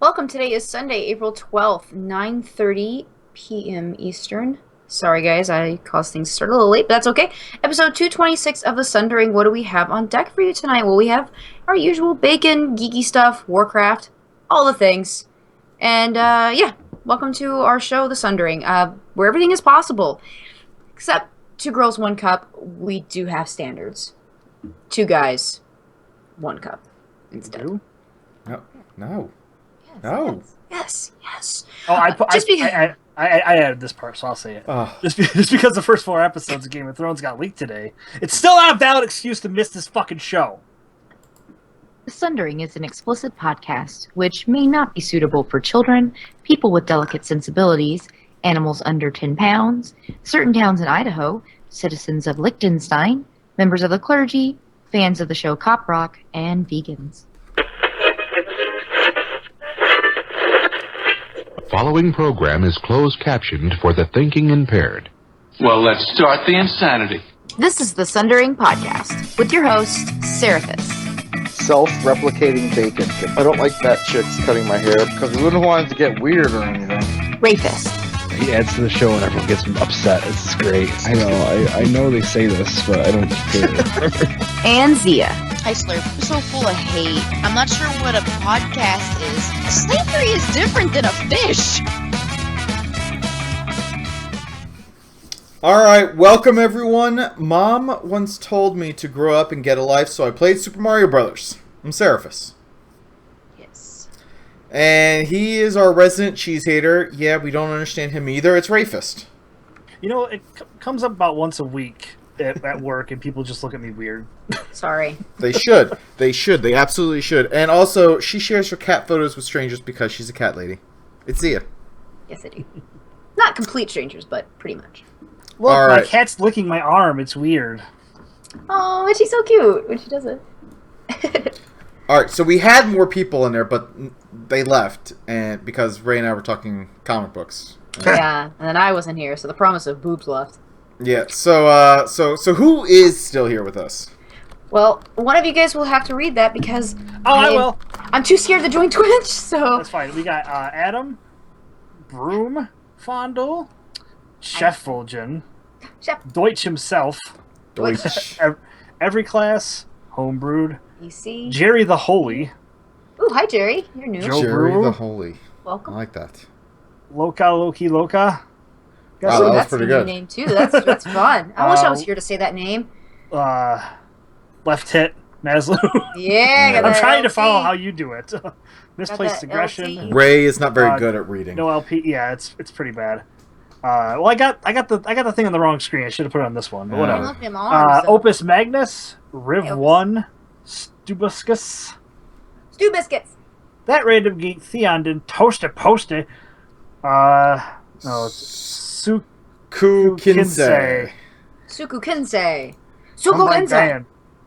Welcome. Today is Sunday, April 12th, 9:30 p.m. Eastern. Sorry, guys, I caused things to start a little late, but that's okay. Episode 226 of The Sundering. What do we have on deck for you tonight? Well, we have our usual bacon, geeky stuff, Warcraft, all the things. And, welcome to our show, The Sundering, where everything is possible. Except 2 girls, 1 cup, we do have standards. 2 guys, 1 cup instead. No. No. Yes, No. Yes. Oh, Just because- I added this part, so I'll say it. Just because the first 4 episodes of Game of Thrones got leaked today, it's still not a valid excuse to miss this fucking show. The Sundering is an explicit podcast which may not be suitable for children, people with delicate sensibilities, animals under 10 pounds, certain towns in Idaho, citizens of Liechtenstein, members of the clergy, fans of the show Cop Rock, and vegans. The following program is closed captioned for the thinking impaired. Well, let's start the insanity. This is the Sundering Podcast with your host, Seraphis. Self-replicating bacon. I don't like that chick's cutting my hair because we wouldn't want it to get weird or anything. Rapist. He adds to the show and everyone gets upset. This is great. I know they say this, but I don't care. And Zia. Hi, Slurp. I'm so full of hate. I'm not sure what a podcast is. Slavery is different than a fish. Alright, welcome everyone. Mom once told me to grow up and get a life, so I played Super Mario Brothers. I'm Seraphis. Yes. And he is our resident cheese hater. Yeah, we don't understand him either. It's Rafist. You know, it comes up about once a week at work, and people just look at me weird. Sorry. They should. They absolutely should. And also, she shares her cat photos with strangers because she's a cat lady. It's Zia. Yes, I do. Not complete strangers, but pretty much. Look, All my right. cat's licking my arm. It's weird. Oh, and she's so cute when she does it. Alright, so we had more people in there, but they left and because Ray and I were talking comic books. Yeah, and then I wasn't here, so the promise of boobs left. Yeah, so who is still here with us? Well, one of you guys will have to read that because I will. I'm too scared to join Twitch, so That's fine. We got Adam, Broom, Fondle, Chef Volgen, Chef Deutsch himself, Deutsch. Every Class, Homebrewed, EC. Jerry the Holy, Ooh, hi Jerry. You're new. Joe Jerry Brew. the Holy. I Welcome. like that. Loka Loki Loka. Wow, Ooh, that was that's pretty a new good. name too. That's fun. I wish I was here to say that name. Left Hit, Maslow. Yeah, got I'm that trying to LT. follow how you do it. Misplaced that aggression. LT. Ray is not very Uh, good at reading. No LP. Yeah, it's pretty bad. Well, I got the thing on the wrong screen. I should have put it on this one, but Yeah. I'm whatever. looking at my arms, so. Opus Magnus, Riv Hey, Opus. 1, Stubuscus, Stew biscuits. That Random Geek, Theondon, Toaster Posted, Su Kinsei. Suku Kensei. Suku Kensei.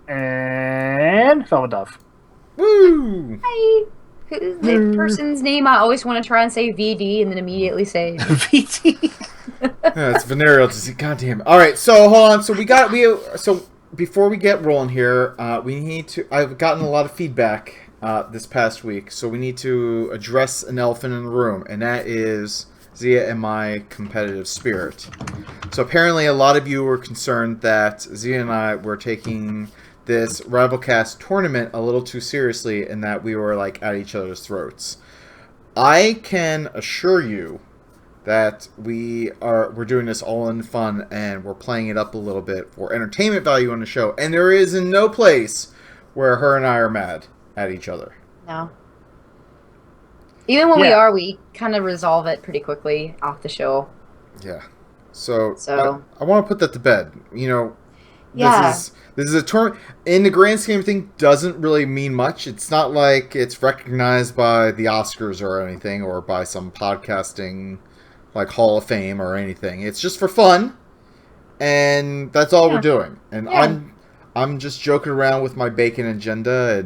and Velvet Dove. Woo! Hi. Who's the person's name? I always want to try and say VD and then immediately say. VT. Yeah, it's venereal disease. God damn it. Alright, so hold on. So before we get rolling here, we need to. I've gotten a lot of feedback this past week, so we need to address an elephant in the room, and that is Zia and my competitive spirit. So apparently, a lot of you were concerned that Zia and I were taking this Rivalcast tournament a little too seriously, and that we were like at each other's throats. I can assure you that we're doing this all in fun, and we're playing it up a little bit for entertainment value on the show. And there is no place where her and I are mad at each other. No. Even when we Yeah. are, we kind of resolve it pretty quickly off the show. Yeah. So So- I want to put that to bed. You know, Yeah. this is a tournament. In the grand scheme of things, doesn't really mean much. It's not like it's recognized by the Oscars or anything, or by some podcasting like Hall of Fame or anything. It's just for fun, and that's all we're doing. And Yeah. I'm just joking around with my bacon agenda,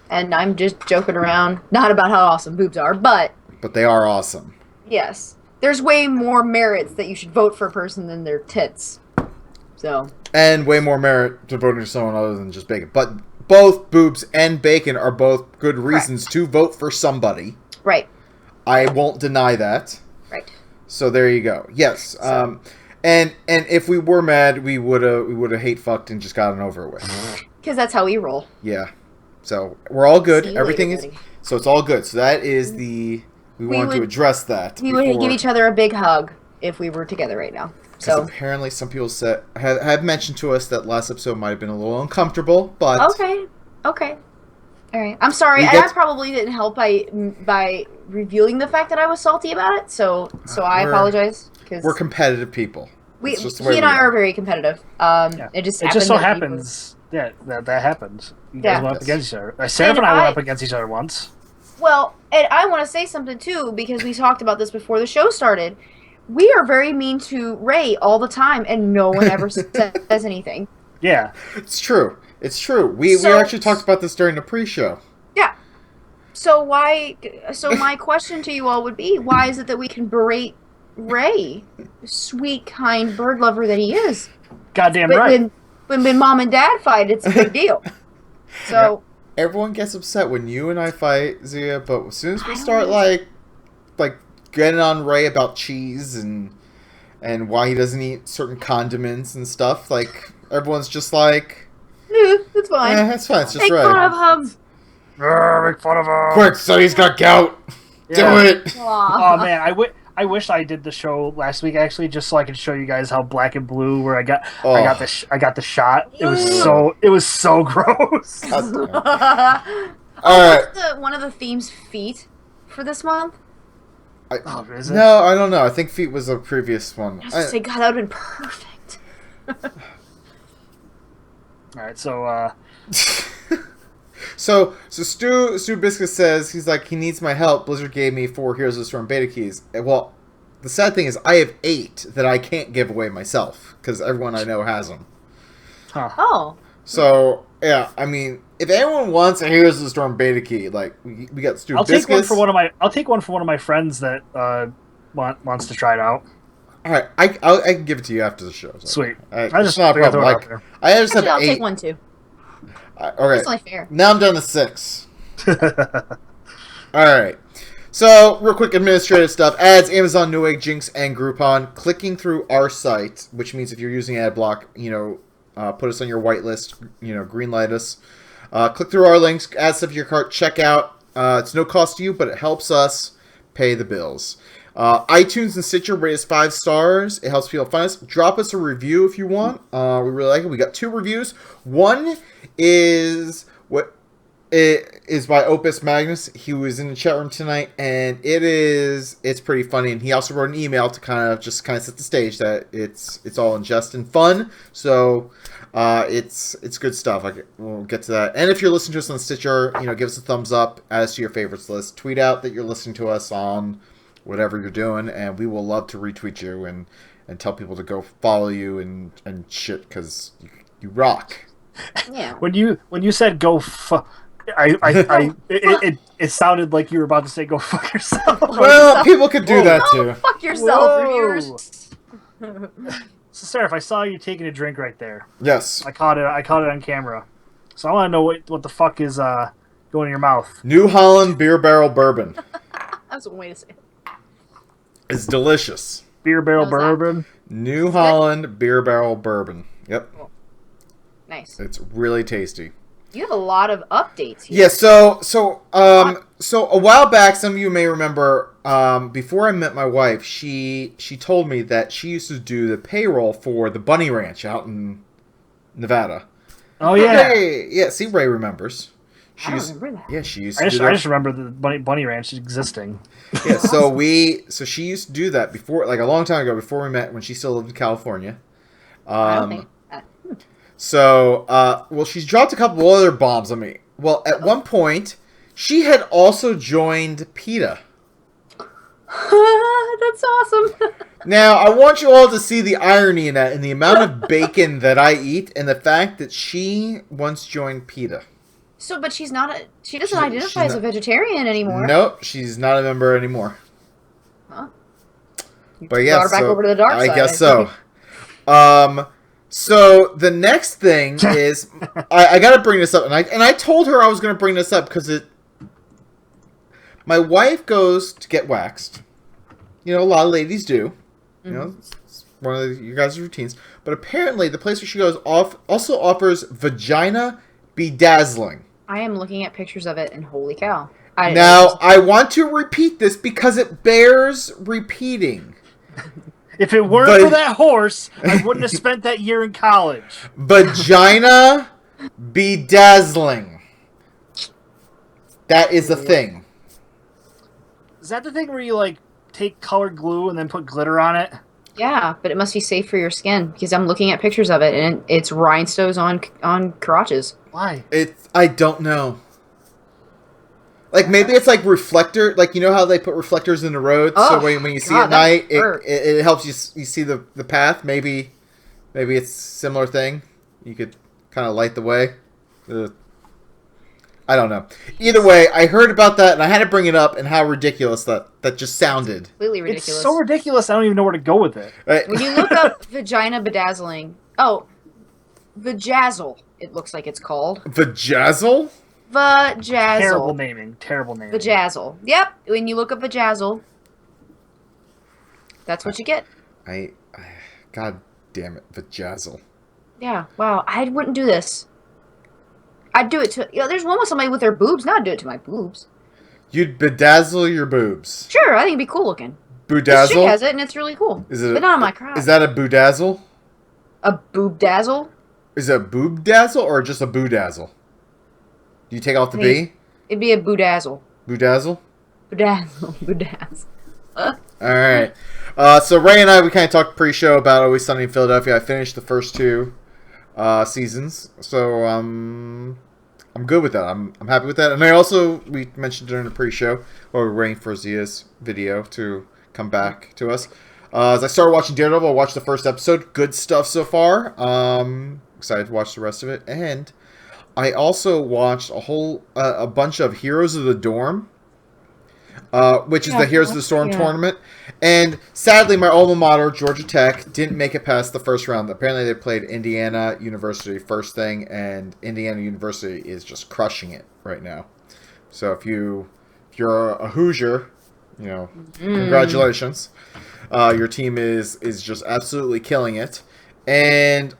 And I'm just joking around, not about how awesome boobs are, but but they are awesome. yes. There's way more merits that you should vote for a person than their tits. So, And way more merit to voting for someone other than just bacon. But both boobs and bacon are both good reasons to vote for somebody. Right. I won't deny that. Right. So there you go. Yes. And if we were mad, we would have hate fucked and just gotten over it with. Because that's how we roll. Yeah. So we're all good. See you Everything later, is buddy. so it's all good. So that is we want to address that. We would give each other a big hug if we were together right now. So apparently some people have mentioned to us that last episode might have been a little uncomfortable, but okay. All right. I'm sorry. I probably didn't help by revealing the fact that I was salty about it. So I apologize. Cause we're competitive people. He and I are very competitive. It just so happens. Yeah, that happens. You guys went up against each other. Sarah and I went up against each other once. Well, and I want to say something too because we talked about this before the show started. We are very mean to Ray all the time, and no one ever says anything. Yeah, it's true. It's true. We actually talked about this during the pre-show. Yeah. So my question to you all would be, why is it that we can berate Ray, sweet, kind bird lover that he is? Goddamn right. When mom and dad fight, it's a big deal. So everyone gets upset when you and I fight, Zia, but as soon as we start like getting on Ray about cheese and why he doesn't eat certain condiments and stuff, like everyone's just like, that's fine. Yeah, that's fine. It's just Make Ray. fun of him. Make fun of him. Quick, Sonny's got gout. Yeah. Do it. Oh man, I wish I did the show last week actually, just so I could show you guys how black and blue where I got the shot. It was so gross. All right. One of the themes feet for this month. Is it? No, I don't know. I think feet was a previous one. I was just say, God, that would have been perfect. All right, so So Stu Biscuit says he's like he needs my help. Blizzard gave me 4 Heroes of the Storm beta keys. Well, the sad thing is I have 8 that I can't give away myself because everyone I know has them. Huh. Oh. So yeah, I mean, if anyone wants a Heroes of the Storm beta key, like we got Stu Biscuits. I'll take one for one of my friends that wants to try it out. All right, I can give it to you after the show. So. Sweet. I just not a problem. Like, I just have I'll 8. take one too. Okay. It's only fair. Now I'm down to 6. Alright. So, real quick administrative stuff. Ads, Amazon, Newegg, Jinx, and Groupon. Clicking through our site, which means if you're using AdBlock, put us on your whitelist, green light us. Click through our links, add stuff to your cart, check out. It's no cost to you, but it helps us pay the bills. iTunes and Stitcher rate us 5 stars. It helps people find us. Drop us a review if you want. We really like it. We got 2 reviews. One is by Opus Magnus. He was in the chat room tonight, and it's pretty funny. And he also wrote an email to kind of set the stage that it's all in jest and fun. So it's good stuff. We'll get to that. And if you're listening to us on Stitcher, give us a thumbs up, add us to your favorites list, tweet out that you're listening to us on whatever you're doing, and we will love to retweet you and tell people to go follow you and shit because you rock. Yeah. When you said go it sounded like you were about to say go fuck yourself. Well, people could do that too. Fuck yourself, reviewers. So Sarah, if I saw you taking a drink right there. Yes. I caught it on camera. So I want to know what the fuck is going in your mouth. New Holland Beer Barrel Bourbon. That's one way to say it. It's delicious. Beer Barrel Bourbon. New Holland Beer Barrel Bourbon. Yep. Cool. Nice. It's really tasty. You have a lot of updates here. Yeah, so a while back, some of you may remember, before I met my wife, she told me that she used to do the payroll for the Bunny Ranch out in Nevada. Oh yeah. Yeah, see, Ray remembers. I don't remember that. Yeah, she used to I do that. I just remember the Bunny Ranch existing. Yeah, so she used to do that before, like a long time ago, before we met, when she still lived in California. I don't think So, she's dropped a couple other bombs on me. Well, at one point, she had also joined PETA. That's awesome. Now, I want you all to see the irony in that, and the amount of bacon that I eat, and the fact that she once joined PETA. So, but she doesn't identify as a vegetarian anymore. Nope, she's not a member anymore. Huh. But yeah, brought her back over to the dark side. I guess so. So the next thing is, I got to bring this up, and I told her I was going to bring this up because My wife goes to get waxed. You know, a lot of ladies do. You know, it's one of your guys' routines. But apparently, the place where she goes also offers vagina bedazzling. I am looking at pictures of it, and holy cow! I want to repeat this because it bears repeating. If it weren't for that horse, I wouldn't have spent that year in college. Vagina bedazzling. That is a thing. Is that the thing where you, like, take colored glue and then put glitter on it? Yeah, but it must be safe for your skin because I'm looking at pictures of it, and it's rhinestones on crotches. Why? I don't know. Like, maybe it's like reflector. Like, you know how they put reflectors in the road? So when you see at night, it helps you see the path. Maybe it's a similar thing. You could kind of light the way. I don't know. Either way, I heard about that, and I had to bring it up, and how ridiculous that just sounded. Completely ridiculous. It's so ridiculous, I don't even know where to go with it. Right. When you look up vagina bedazzling... Oh, vajazzle, it looks like it's called. Vajazzle? Vajazzle. Terrible naming. Vajazzle. Yep, when you look up vajazzle, that's what you get. God damn it, vajazzle. Yeah, wow, I wouldn't do this. I'd do it to... You know, there's one with somebody with their boobs. Now I'd do it to my boobs. You'd bedazzle your boobs. Sure, I think it'd be cool looking. Boodazzle? This chick has it, and it's really cool. But not on my crotch. Is that a boodazzle? A boobdazzle? Is it a boobdazzle or just a boodazzle? Do you take off the B? It'd be a boodazzle. Boodazzle? Boodazzle. Alright. So Ray and I, we kind of talked pre-show about Always Sunny in Philadelphia. I finished the first 2 seasons. So, I'm good with that. I'm happy with that. And we mentioned during the pre-show, while we were waiting for Zia's video to come back to us. As I started watching Daredevil, I watched the first episode. Good stuff so far. Excited to watch the rest of it. And I also watched a bunch of Heroes of the Dorm, which is the Heroes of the Storm tournament. And sadly, my alma mater, Georgia Tech, didn't make it past the first round. Apparently, they played Indiana University first thing, and Indiana University is just crushing it right now. So if you're a Hoosier, you know, congratulations. Your team is just absolutely killing it. And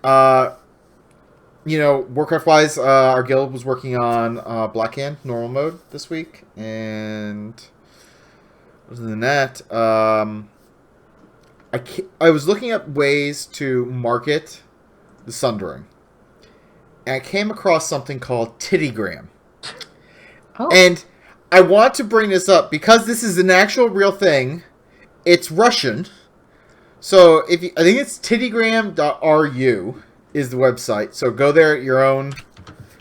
you know, Warcraft-wise, our guild was working on Black Hand normal mode this week, and other than that, I was looking at ways to market the Sundering, and I came across something called Tittygram. Oh. And I want to bring this up because this is an actual real thing. It's Russian, so I think it's tittygram.ru is the website. So go there at your own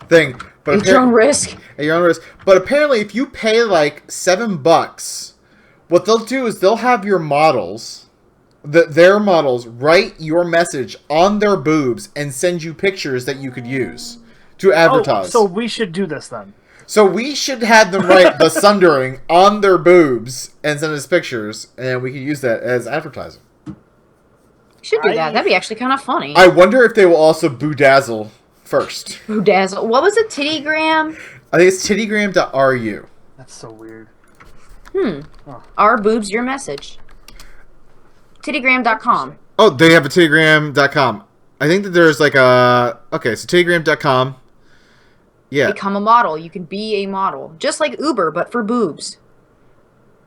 thing. But at your own risk. At your own risk. But apparently, if you pay like $7, what they'll do is they'll have your models, their models, write your message on their boobs and send you pictures that you could use to advertise. So we should do this then. So we should have them write the Sundering on their boobs and send us pictures, and we could use that as advertising. Should do that. That'd be actually kind of funny. I wonder if they will also boodazzle first. Boodazzle. What was it? Tittygram? I think it's tittygram.ru. That's so weird. Our boobs, your message. Tittygram.com. Oh, they have a tittygram.com. I think that there's like a... Okay, so tittygram.com. Yeah. Become a model. You can be a model. Just like Uber, but for boobs.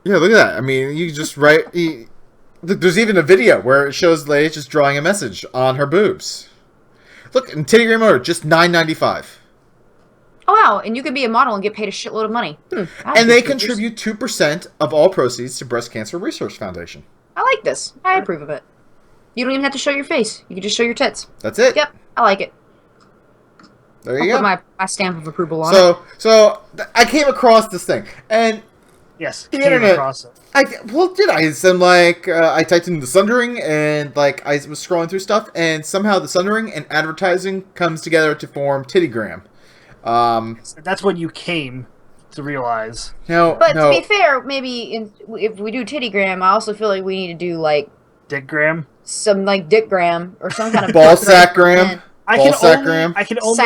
Yeah, look at that. I mean, you just write... Look, there's even a video where it shows the lady just drawing a message on her boobs. Look, in Tittygram order, just $9.95. Oh, wow. And you could be a model and get paid a shitload of money. And they contribute 2% of all proceeds to Breast Cancer Research Foundation. I like this. I approve of it. You don't even have to show your face. You can just show your tits. That's it. Yep. I like it. There you go. Put my stamp of approval on it. So I came across this thing. And yes, the internet. I typed in the Sundering, and like I was scrolling through stuff, and somehow the Sundering and advertising comes together to form Tittygram. That's what you came to realize. To be fair, maybe if we do Tittygram, I also feel like we need to do like Dickgram, some like Dickgram or some kind of Ballsackgram. I can only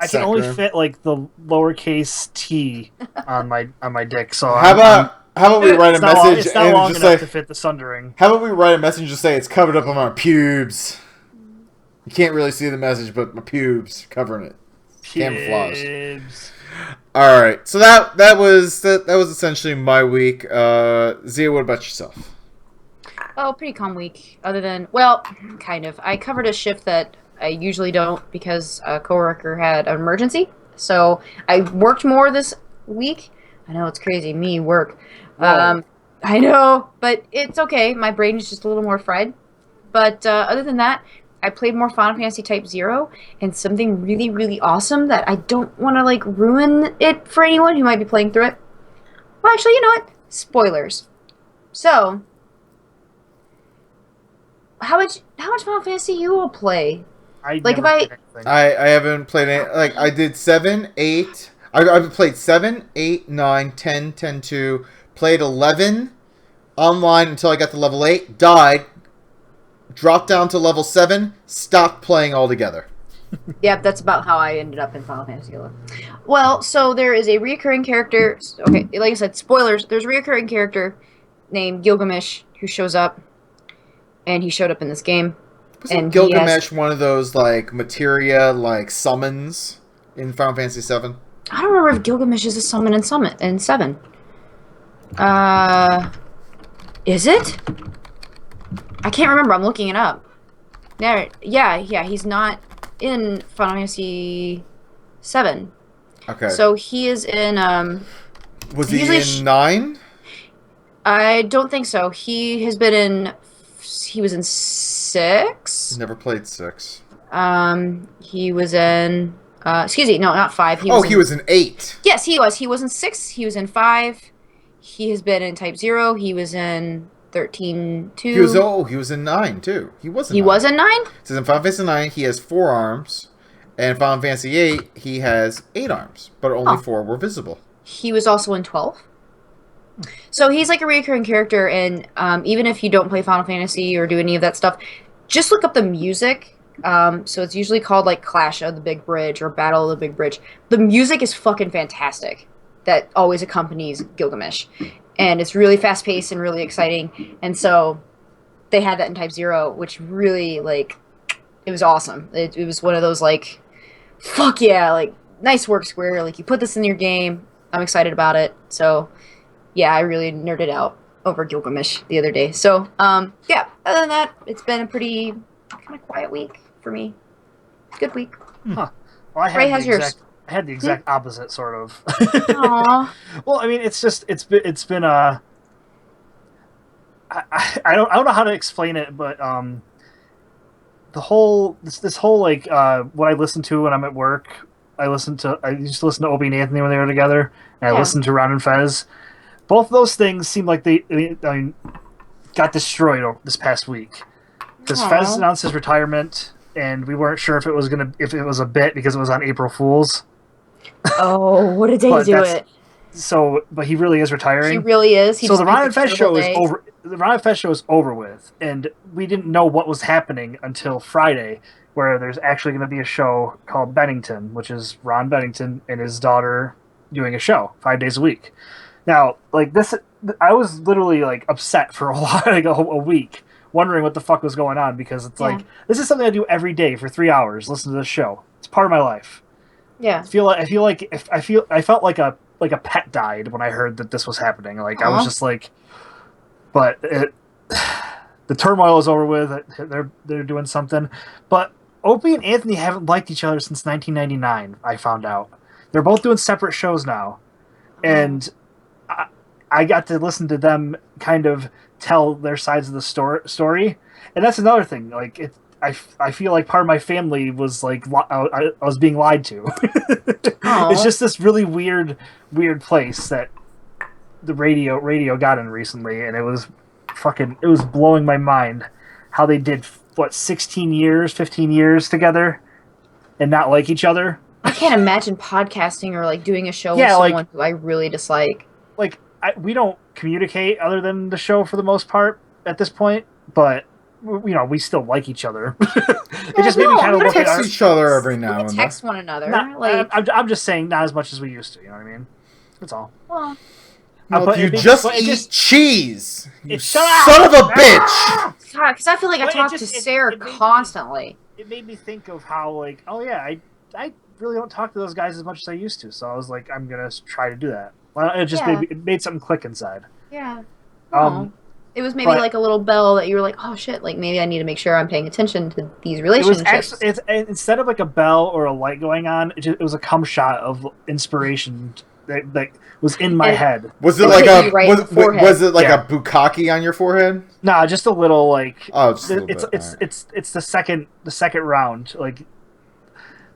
I can only fit like the lowercase t on my dick. So how about we write a message it's not and long just enough say, to fit the sundering. How about we write a message and just say it's covered up on my pubes? You can't really see the message, but my pubes covering it. Camouflage. All right, so that was essentially my week. Zia, what about yourself? Oh, pretty calm week. Other than, well, kind of. I covered a shift that I usually don't because a coworker had an emergency. So I worked more this week. I know it's crazy. Me work. I know, but it's okay. My brain is just a little more fried. But other than that, I played more Final Fantasy Type 0, and something really, really awesome that I don't want to, like, ruin it for anyone who might be playing through it. Well, actually, you know what? Spoilers. So, how much Final Fantasy you will play? I haven't played any. Like, I did 7, 8. I've played 7, 8, 9, 10, 10, 2. Played 11 online until I got to level 8. Died. Dropped down to level 7. Stopped playing altogether. Yep, that's about how I ended up in Final Fantasy XI. Well, so there is a reoccurring character. Okay, like I said, spoilers. There's a reoccurring character named Gilgamesh who shows up, and he showed up in this game. Wasn't Gilgamesh one of those like materia like summons in Final Fantasy VII? I don't remember if Gilgamesh is a summon in 7. Is it? I can't remember. I'm looking it up. Yeah. He's not in Final Fantasy 7. Okay. So he is in. Was he in 9? I don't think so. He has been in. He was in 6. Never played 6. He was in. Excuse me. No, not 5. He was in 8. Yes, he was. He was in 6. He was in 5. He has been in Type 0. He was in 13, 2. He was in 9 too. He was in 9? So in Final Fantasy 9 he has 4 arms, and in Final Fantasy 8 he has 8 arms, but only 4 were visible. He was also in 12. So he's like a recurring character, and even if you don't play Final Fantasy or do any of that stuff, just look up the music. So it's usually called like Clash of the Big Bridge or Battle of the Big Bridge. The music is fucking fantastic. That always accompanies Gilgamesh. And it's really fast-paced and really exciting. And so they had that in Type 0, which really, like, it was awesome. It was one of those, like, fuck yeah, like, nice work, Square. Like, you put this in your game. I'm excited about it. So, yeah, I really nerded out over Gilgamesh the other day. So, yeah, other than that, it's been a pretty kind of quiet week for me. Good week. Huh. Well, Ray, how's yours? I had the exact opposite, sort of. Aww. Well, I mean, it's been I don't know how to explain it, but the whole this whole like what I listen to when I'm at work. I used to listen to Opie and Anthony when they were together, and I listened to Ron and Fez. Both of those things seem like they got destroyed this past week because Fez announced his retirement, and we weren't sure if it was a bit because it was on April Fool's. Oh, what a day to do it! So, but he really is retiring. He really is. So the Ron and Fez show is over. The Ron and Fez show is over with, and we didn't know what was happening until Friday, where there's actually going to be a show called Bennington, which is Ron Bennington and his daughter doing a show 5 days a week. Now, like this, I was literally like upset for a while, like a week, wondering what the fuck was going on because it's like this is something I do every day for 3 hours. Listen to this show. It's part of my life. Yeah. I felt like a pet died when I heard that this was happening. Like I was just like, but the turmoil is over with. They're doing something. But Opie and Anthony haven't liked each other since 1999. I found out they're both doing separate shows now, and I got to listen to them kind of tell their sides of the story. And that's another thing. Like I feel like part of my family was like I was being lied to. It's just this really weird place that the radio got in recently, and it was blowing my mind how they did 15 years together and not like each other. I can't imagine podcasting or like doing a show with someone who I really dislike. Like we don't communicate other than the show for the most part at this point, but we still like each other. It just made me kind of look at text each other every now and then. Text one another. I'm just saying, not as much as we used to. You know what I mean? That's all. Well, no, you just eat cheese. You son of a bitch. Because I feel like I talk to Sarah constantly. It made me think of how, like, oh yeah, I really don't talk to those guys as much as I used to. So I was like, I'm gonna try to do that. Well, it made something click inside. Yeah. It was maybe like a little bell that you were like, oh shit, like maybe I need to make sure I'm paying attention to these relationships. It's instead of like a bell or a light going on, it was a cum shot of inspiration that was in my head. Was it like a was it like a bukkake on your forehead? Nah, just a little like. Oh, just it's the second round. Like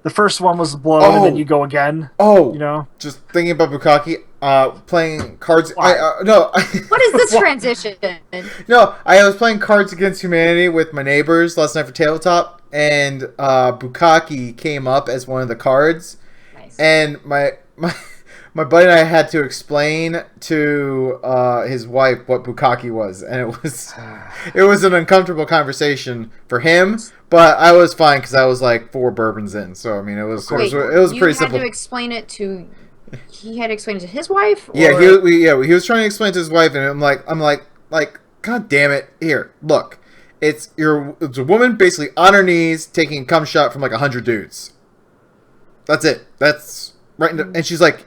the first one was blown, and then you go again. Oh, you know, just thinking about bukkake. Playing cards. No. What is this transition? No, I was playing Cards Against Humanity with my neighbors last night for tabletop, and bukkake came up as one of the cards. Nice. And my buddy and I had to explain to his wife what bukkake was, and it was an uncomfortable conversation for him. But I was fine because I was like 4 bourbons in, so I mean it was pretty simple. You had to explain it to. He had to explain it to his wife. Or? Yeah, he was trying to explain it to his wife, and I'm like, God damn it! Here, look, it's a woman basically on her knees taking a cum shot from like 100 dudes. That's it. That's right. And she's like,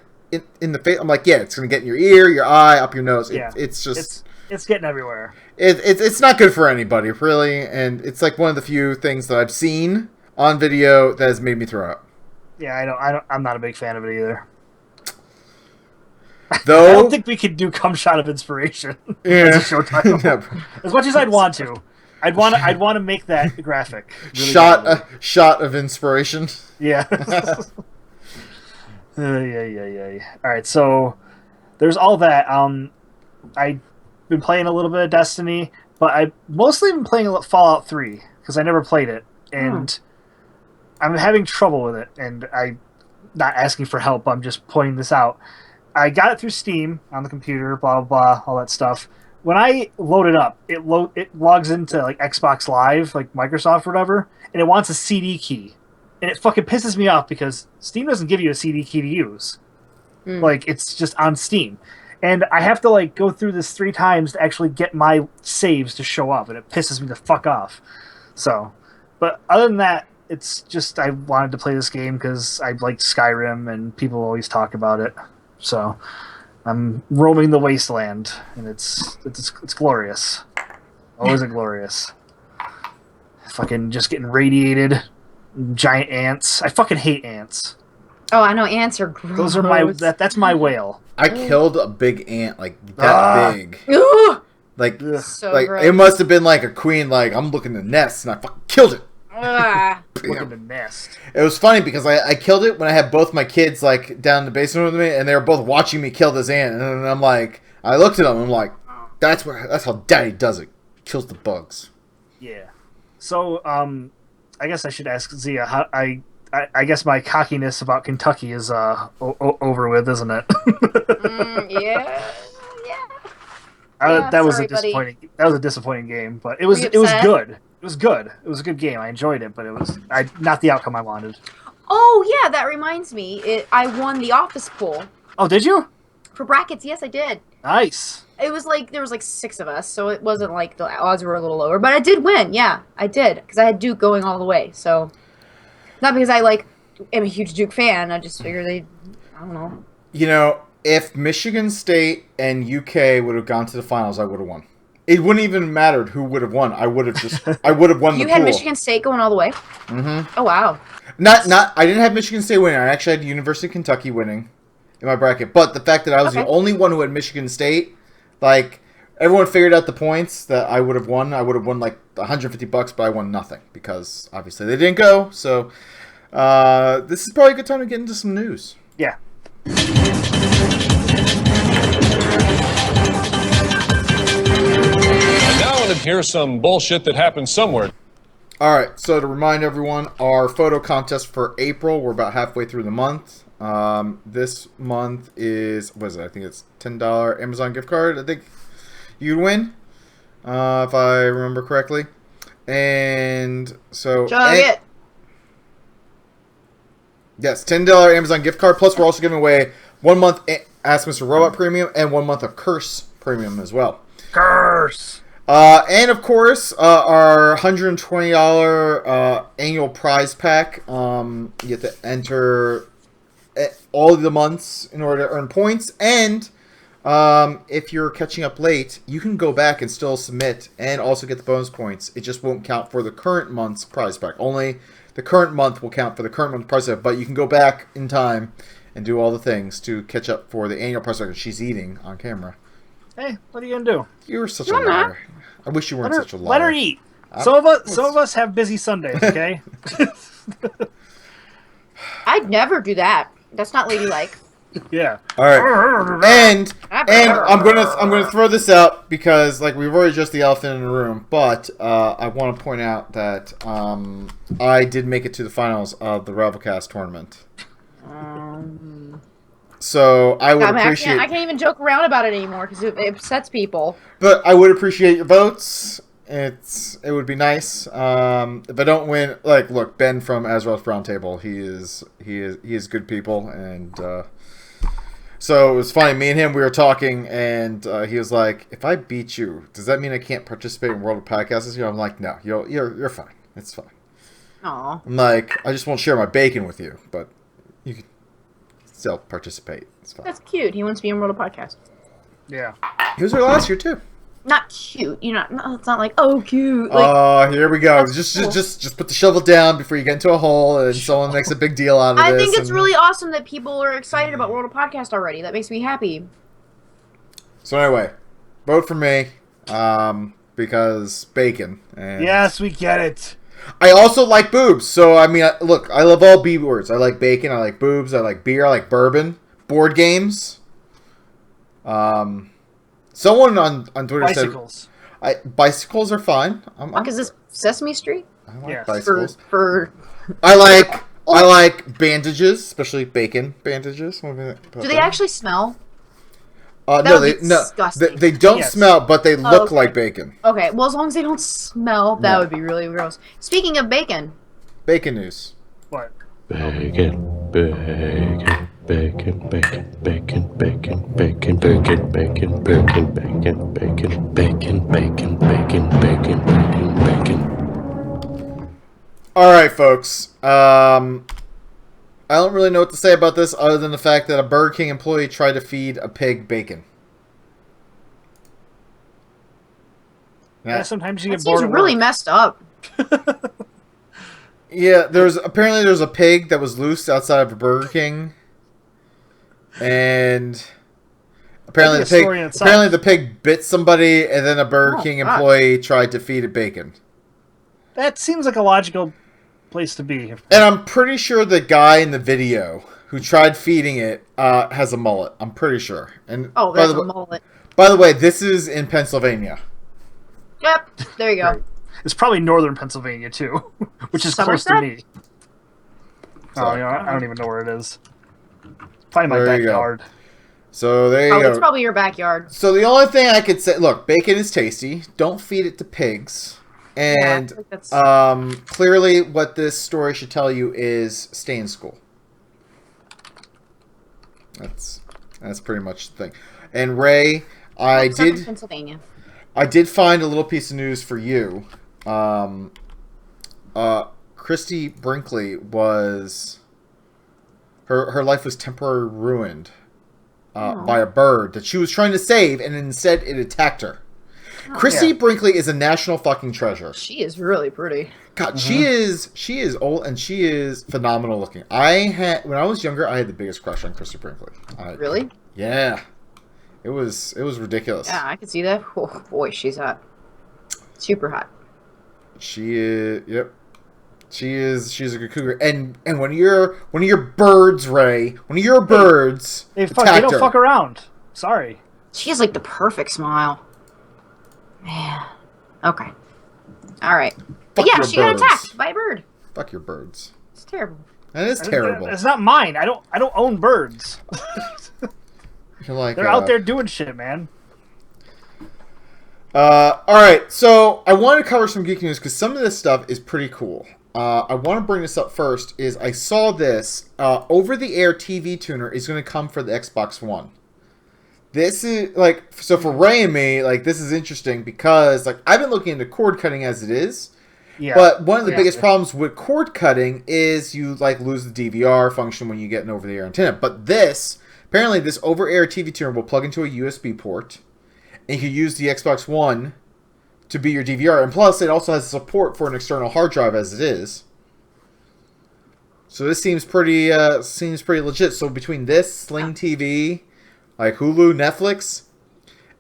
in the face. I'm like, yeah, it's gonna get in your ear, your eye, up your nose. Yeah, it's just it's getting everywhere. It's not good for anybody, really, and it's like one of the few things that I've seen on video that has made me throw up. Yeah, I'm not a big fan of it either. Though I don't think we could do cum shot of inspiration. Yeah. As a show title. As much as I'd want to, I'd want to make that graphic. Really shot of inspiration. Yeah. Yeah. All right, so there's all that. I've been playing a little bit of Destiny, but I've mostly been playing Fallout 3 because I never played it, and I'm having trouble with it. And I'm not asking for help. I'm just pointing this out. I got it through Steam on the computer, blah, blah, blah, all that stuff. When I load it up, it logs into like Xbox Live, like Microsoft or whatever, and it wants a CD key. And it fucking pisses me off because Steam doesn't give you a CD key to use. Like, it's just on Steam. And I have to like go through this 3 times to actually get my saves to show up, and it pisses me the fuck off. So, but other than that, it's just I wanted to play this game because I liked Skyrim and people always talk about it. So I'm roaming the wasteland, and it's glorious. Oh, is it glorious? Fucking just getting radiated, giant ants. I fucking hate ants. Oh, I know ants are gross. Those are that's my whale. I killed a big ant like that big. Ugh. Like So like gross. it must have been like a queen. Like I'm looking to nest, and I fucking killed it. Looking to nest. It was funny because I killed it when I had both my kids like down in the basement with me, and they were both watching me kill this ant. And I'm like, I looked at them, and I'm like, that's how Daddy does it. Kills the bugs. Yeah. So I guess I should ask Zia. How I guess my cockiness about Kentucky is over with, isn't it? Yeah. That was sorry, a disappointing. buddy. That was a disappointing game, but it was good. It was good. It was a good game. I enjoyed it, but it was not the outcome I wanted. Oh yeah, that reminds me. I won the office pool Oh, did you? for brackets. Yes, I did. Nice. It was like there was like 6 of us, so it wasn't like the odds were a little lower. But I did win. Yeah, I did because I had Duke going all the way. So not because I am a huge Duke fan. I just figured I don't know. You know, if Michigan State and UK would have gone to the finals, I would have won. It wouldn't even mattered who would have won. I would have won the You had pool. Michigan State going all the way. Mm-hmm. Oh wow. Not. I didn't have Michigan State winning. I actually had University of Kentucky winning in my bracket. But the fact that I was the only one who had Michigan State, like everyone figured out the points that I would have won. I would have won like $150, but I won nothing because obviously they didn't go. So this is probably a good time to get into some news. Yeah. Here's some bullshit that happened somewhere. All right, so to remind everyone, our photo contest for April, we're about halfway through the month. This month is, what is it? I think it's $10 Amazon gift card. I think you'd win, if I remember correctly. And so... Chug it. Yes, $10 Amazon gift card. Plus, we're also giving away 1 month Ask Mr. Robot Premium and 1 month of Curse Premium as well. Curse! And of course, our $120 annual prize pack. You get to enter all of the months in order to earn points. And if you're catching up late, you can go back and still submit and also get the bonus points. It just won't count for the current month's prize pack. Only the current month will count for the current month's prize pack. But you can go back in time and do all the things to catch up for the annual prize pack. She's eating on camera. Hey, what are you gonna do? You were such a liar. I wish you weren't such a liar. Let her eat. Some of us have busy Sundays, okay? I'd never do that. That's not ladylike. Yeah. All right. And I'm gonna throw this out because like we've already addressed the elephant in the room, but I want to point out that I did make it to the finals of the Ravelcast tournament. So I would appreciate. I can't even joke around about it anymore because it upsets people. But I would appreciate your votes. It would be nice. If I don't win, like look, Ben from Azeroth Roundtable, he is good people, and so it was funny. Me and him, we were talking, and he was like, "If I beat you, does that mean I can't participate in World of Podcasts this year?" I'm like, "No, you're fine. It's fine." Aw. I'm like, I just won't share my bacon with you, but you can still participate. It's fine. That's cute. He wants to be in World of Podcast. Yeah. He was there last year too. Not cute. You know, no, it's not like, oh, cute. Like, Here we go. That's Just put the shovel down before you get into a hole, and someone makes a big deal out of this. I think it's really awesome that people are excited about World of Podcast already. That makes me happy. So anyway, vote for me, because bacon. And Yes, we get it. I also like boobs. So I mean, look, I love all B words. I like bacon. I like boobs. I like beer. I like bourbon. Board games. Someone on Twitter Bicycles. said bicycles are fine. Is this Sesame Street? I like Yes. bicycles. For I like bandages, especially bacon bandages. do they actually smell? No, That would be no, disgusting. they don't Yes. smell, but they look okay. like bacon. Okay, well, as long as they don't smell, that would be really gross. Speaking of bacon, Bacon news. What? Bacon, bacon, bacon, bacon, bacon, bacon, bacon, bacon, bacon, bacon, bacon, bacon, bacon, bacon, bacon, bacon, bacon, bacon. All right, folks. I don't really know what to say about this other than the fact that a Burger King employee tried to feed a pig bacon. Yeah, sometimes you that get bored. seems at really work. messed up. Yeah, there's a pig that was loose outside of a Burger King, and apparently the pig bit somebody, and then a Burger King employee tried to feed it bacon. That seems like a logical place to be. And I'm pretty sure the guy in the video who tried feeding it has a mullet. I'm pretty sure. And There's a mullet. By the way, this is in Pennsylvania. Yep, there you go. Right. It's probably northern Pennsylvania too, which is close to Somerset? me. Oh, I don't even know where it is. Probably my There you go. backyard. So there you Oh, go. it's probably your backyard. So the only thing I could say, look, bacon is tasty. Don't feed it to pigs. And Yeah, I think clearly what this story should tell you is stay in school. That's pretty much the thing. And Ray, I did Pennsylvania. I did find a little piece of news for you. Christy Brinkley was her life was temporarily ruined by a bird that she was trying to save, and instead it attacked her. Christy Brinkley is a national fucking treasure. She is really pretty. God, she is old and she is phenomenal looking. When I was younger, I had the biggest crush on Christy Brinkley. Really? Yeah. It was ridiculous. Yeah, I can see that. Oh, boy, she's hot. Super hot. She is. Yep. She's a good cougar. And when you're birds, Ray, when you're birds, They don't fuck around. Sorry. She has like the perfect smile. Man. Okay. All right. But Fuck yeah, your she got birds. attacked by a bird. Fuck your birds. It's terrible. That is terrible. It's not mine. I don't own birds. You're like, They're out there doing shit, man. All right, so I want to cover some geek news because some of this stuff is pretty cool. I want to bring this up first. Is I saw this over-the-air TV tuner is going to come for the Xbox One. This is like so for Ray and me. Like this is interesting because like I've been looking into cord cutting as it is. Yeah. But one of the biggest problems with cord cutting is you like lose the DVR function when you get an over-the-air antenna. But this apparently this over-air TV tuner will plug into a USB port. And you can use the Xbox One to be your DVR. And plus, it also has support for an external hard drive as it is. So this seems pretty legit. So between this, Sling TV, like Hulu, Netflix,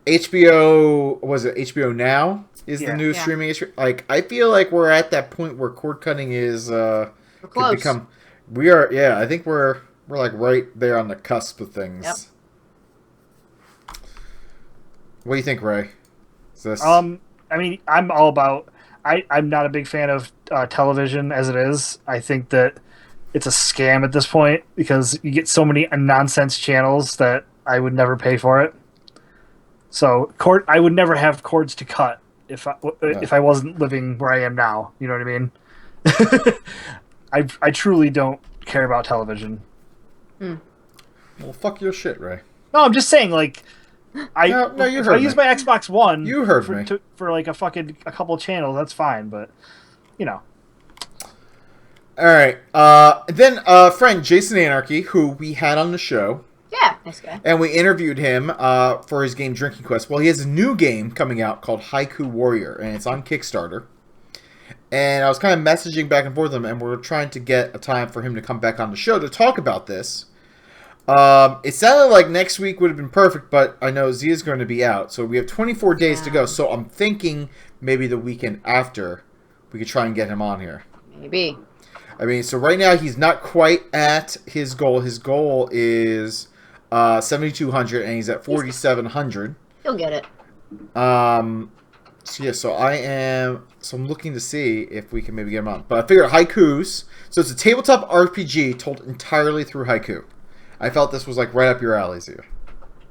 HBO, was it HBO Now is the new streaming. Like I feel like we're at that point where cord cutting is close. become. We are, yeah. I think we're like right there on the cusp of things. Yep. What do you think, Ray? Is this... I mean, I'm all about. I'm not a big fan of television as it is. I think that it's a scam at this point because you get so many nonsense channels that I would never pay for it. So I would never have cords to cut if I wasn't living where I am now. You know what I mean? I truly don't care about television. Well, fuck your shit, Ray. No, I'm just saying, like. You heard me. I use my Xbox One. You heard me. For like a couple channels. That's fine, but you know. All right. Then friend Jason Anarchy, who we had on the show. Yeah, nice guy. And we interviewed him for his game Drinking Quest. Well, he has a new game coming out called Haiku Warrior, and it's on Kickstarter. And I was kind of messaging back and forth with him, and we're trying to get a time for him to come back on the show to talk about this. It sounded like next week would have been perfect, but I know Zia's going to be out, so we have 24 days to go. So I'm thinking maybe the weekend after we could try and get him on here. Maybe. I mean, so right now he's not quite at his goal. His goal is 7,200, and he's at 4,700. He'll get it. So yeah, so I'm looking to see if we can maybe get him on. But I figured haikus. So it's a tabletop RPG told entirely through haiku. I felt this was like right up your alley, Zia.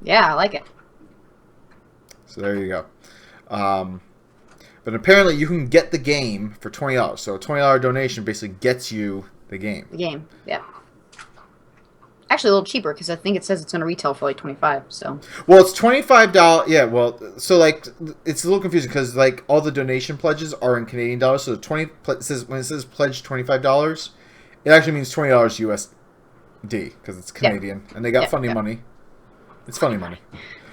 Yeah, I like it. So there you go. But apparently you can get the game for $20. So a $20 donation basically gets you the game. The game, yeah. Actually, a little cheaper because I think it says it's going to retail for like $25. So. Well, it's $25. Yeah, well, so like it's a little confusing because like all the donation pledges are in Canadian dollars. So when it says pledge $25, it actually means $20 USD because it's Canadian and they got funny money. It's funny money.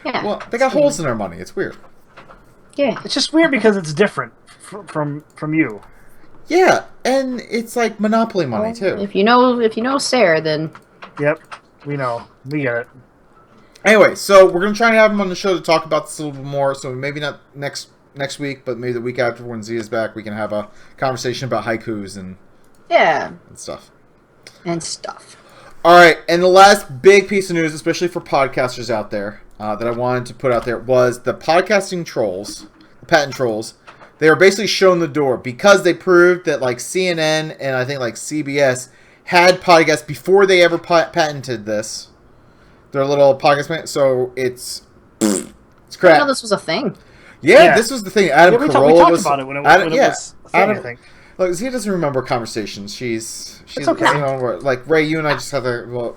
Yeah. Well, they got holes in their money. It's weird. Yeah. It's just weird because it's different from you. Yeah, and it's like Monopoly money too. If you know Sarah, then. Yep, we know. We get it. Anyway, so we're gonna try and have him on the show to talk about this a little bit more. So maybe not next week, but maybe the week after when Zia's back, we can have a conversation about haikus and stuff. All right, and the last big piece of news, especially for podcasters out there, that I wanted to put out there was the podcasting trolls, the patent trolls. They were basically shown the door because they proved that like CNN and I think like CBS had podcasts before they ever patented this. Their little podcast, so it's crap. I didn't know this was a thing. Yeah, this was the thing. Adam we Carolla talked was about it when it was a thing, I think. Look, Zia doesn't remember conversations. She's okay. You know, like Ray, you and I just have a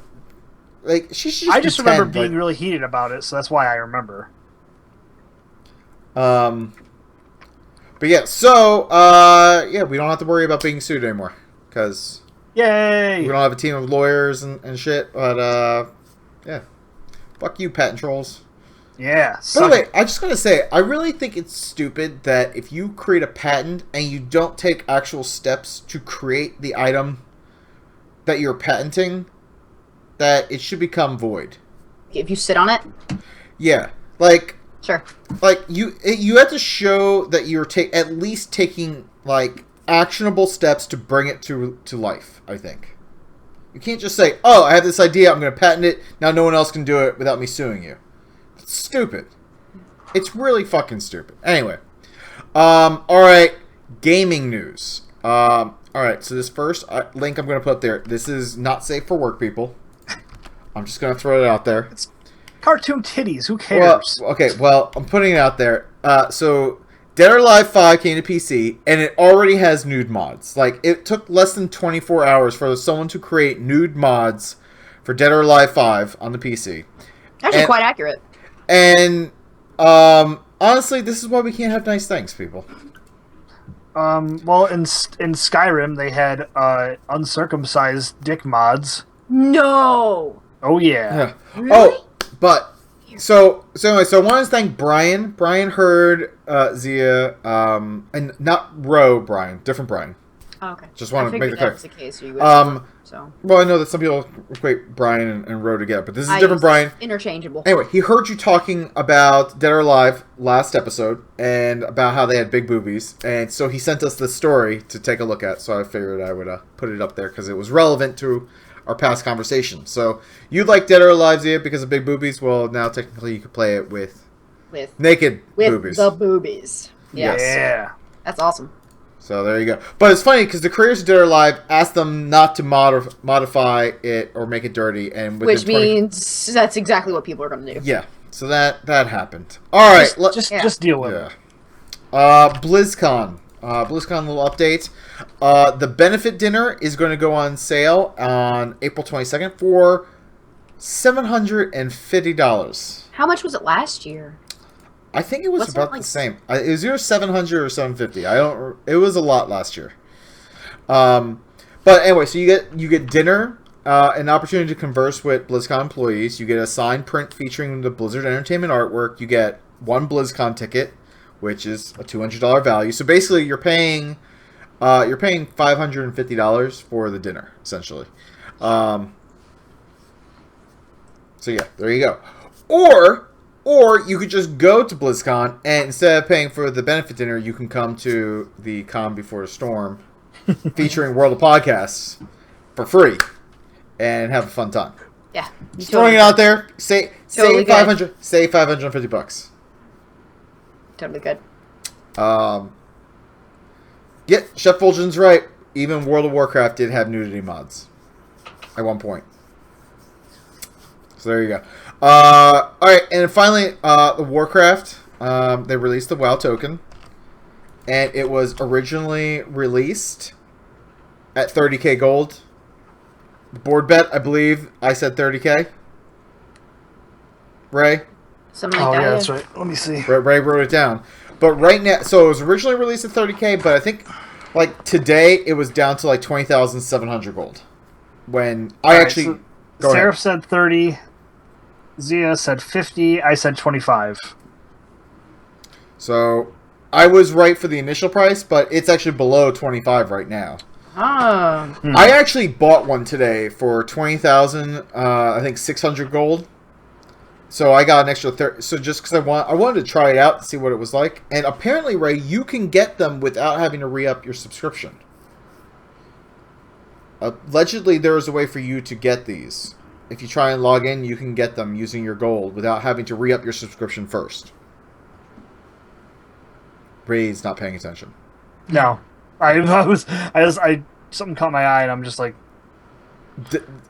she should just I just pretend, remember being really heated about it, so that's why I remember. But yeah, so we don't have to worry about being sued anymore because yay, we don't have a team of lawyers and shit. But yeah, fuck you, patent trolls. Yeah. By the way, I just gotta say, I really think it's stupid that if you create a patent and you don't take actual steps to create the item that you're patenting, that it should become void. If you sit on it? Yeah. Like... Sure. Like, you have to show that you're at least taking, like, actionable steps to bring it to life, I think. You can't just say, oh, I have this idea, I'm going to patent it, now no one else can do it without me suing you. It's stupid. It's really fucking stupid. Anyway. Alright. Gaming news. Alright, so this first link I'm going to put up there, this is not safe for work, people. I'm just going to throw it out there. cartoon titties. Who cares? Well, I'm putting it out there. So Dead or Alive 5 came to PC, and it already has nude mods. Like, it took less than 24 hours for someone to create nude mods for Dead or Alive 5 on the PC. Actually, quite accurate. And honestly, this is why we can't have nice things, people. Well, in Skyrim, they had uncircumcised dick mods. No. Oh yeah. Really? Oh, but so anyway, so I wanted to thank Brian. Brian heard Zia, and not Roe Brian, different Brian. Oh, okay. Just want to make the clear. clear. The case, so you would so. Well, I know that some people equate Brian and Roe together, but this is I different use Brian. Interchangeable. Anyway, he heard you talking about Dead or Alive last episode and about how they had big boobies, and so he sent us this story to take a look at. So I figured I would put it up there because it was relevant to our past conversation. So you like Dead or Alive, Zia, because of big boobies? Well, now technically you could play it with naked boobies. The boobies. Yes. Yeah. That's awesome. So there you go. But it's funny because the creators of Dead or Alive asked them not to modify it or make it dirty, and which means that's exactly what people are going to do. Yeah. So that happened. All right. Just deal with it. BlizzCon. BlizzCon little update. The benefit dinner is going to go on sale on April 22nd for $750. How much was it last year? I think it was about the same. It was either $700 or $750. I don't. It was a lot last year. But anyway, so you get dinner, an opportunity to converse with BlizzCon employees. You get a signed print featuring the Blizzard Entertainment artwork. You get one BlizzCon ticket, which is a $200 value. So basically, you're paying $550 for the dinner, essentially. So yeah, there you go. Or you could just go to BlizzCon, and instead of paying for the benefit dinner, you can come to the Con Before the Storm, featuring World of Podcasts, for free, and have a fun time. Yeah, just throwing it out there. Save $550. Totally good. Yeah, Chef Fulgen's right. Even World of Warcraft did have nudity mods at one point. So there you go. All right, and finally, the Warcraft. They released the WoW token, and it was originally released at 30k gold. The board bet, I believe, I said 30k. Ray. Something like that. Yeah, that's right. Let me see. Ray wrote it down. But right now, so it was originally released at 30k, but I think like today it was down to like 20,700 gold. When I actually, so Seraph said 30. Zia said 50. I said 25. So I was right for the initial price, but it's actually below 25 right now. I actually bought one today for 20,000. I think 600 gold. So I got an extra 30. So just because I wanted to try it out to see what it was like, and apparently, Ray, you can get them without having to re-up your subscription. Allegedly, there is a way for you to get these. If you try and log in, you can get them using your gold without having to re-up your subscription first. Ray's not paying attention. No, something caught my eye, and I'm just like,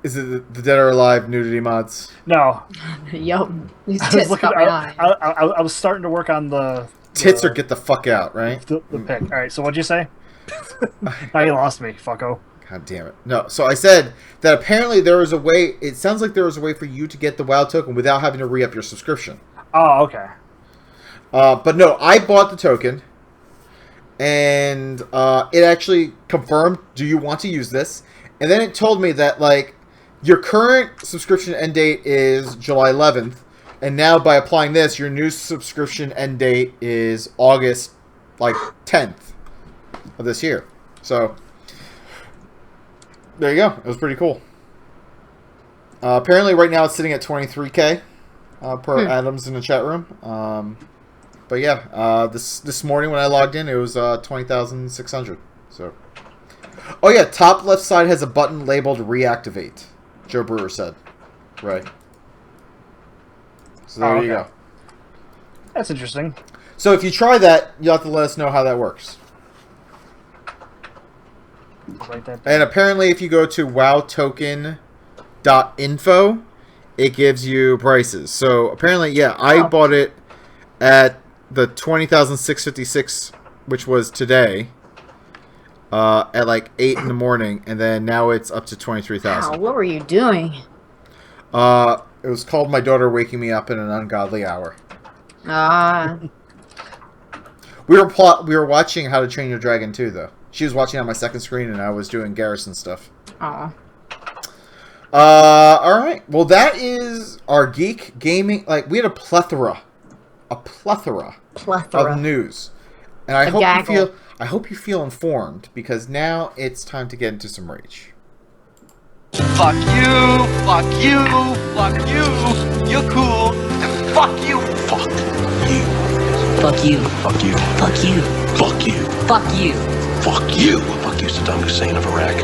is it the Dead or Alive nudity mods? No. Yup. These I tits was caught my eye. I was starting to work on the tits or get the fuck out, right? The pick. All right. So what'd you say? Now you lost me, fucko. God damn it. No, so I said that apparently there is a way, it sounds like there is a way for you to get the WoW token without having to re-up your subscription. Oh, okay. But no, I bought the token, and it actually confirmed, do you want to use this? And then it told me that, like, your current subscription end date is July 11th, and now by applying this, your new subscription end date is August, like, 10th of this year. So there you go. It was pretty cool. Apparently, right now it's sitting at 23k per Adams in the chat room. But yeah, this morning when I logged in, it was 20,600. So, oh yeah, top left side has a button labeled "Reactivate." Joe Brewer said, right. So there you go. That's interesting. So if you try that, you'll have to let us know how that works. And apparently if you go to wowtoken.info, it gives you prices. So apparently, yeah, I bought it at the 20,656, which was today, at like 8 in the morning, and then now it's up to 23,000. Wow, what were you doing? It was called My Daughter Waking Me Up in an Ungodly Hour. We were watching How to Train Your Dragon 2, though. She was watching on my second screen, and I was doing Garrison stuff. Aw. Alright. Well, that is our geek gaming... Like, we had a plethora of news. And I hope you feel informed, because now it's time to get into some rage. Fuck you, fuck you, fuck you, you're cool, and fuck you. Fuck you. Fuck you. Fuck you. Fuck you. Fuck you. Fuck you. Fuck you. Fuck you, Saddam Hussein of Iraq.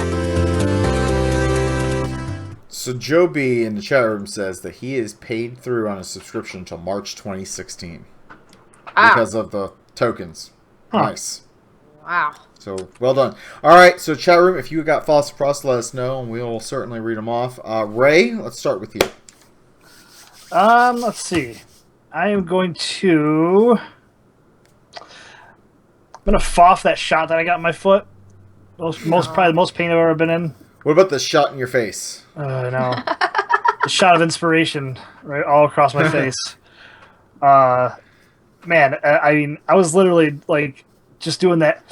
So Joe B in the chat room says that he is paid through on a subscription until March 2016 because of the tokens. Nice. Wow. So well done. All right. So chat room, if you got thoughts for us, let us know, and we'll certainly read them off. Ray, let's start with you. Let's see. I am going to. I'm gonna off that shot that I got in my foot. Probably the most pain I've ever been in. What about the shot in your face? I know. The shot of inspiration right all across my face. Man, I mean, I was literally like just doing that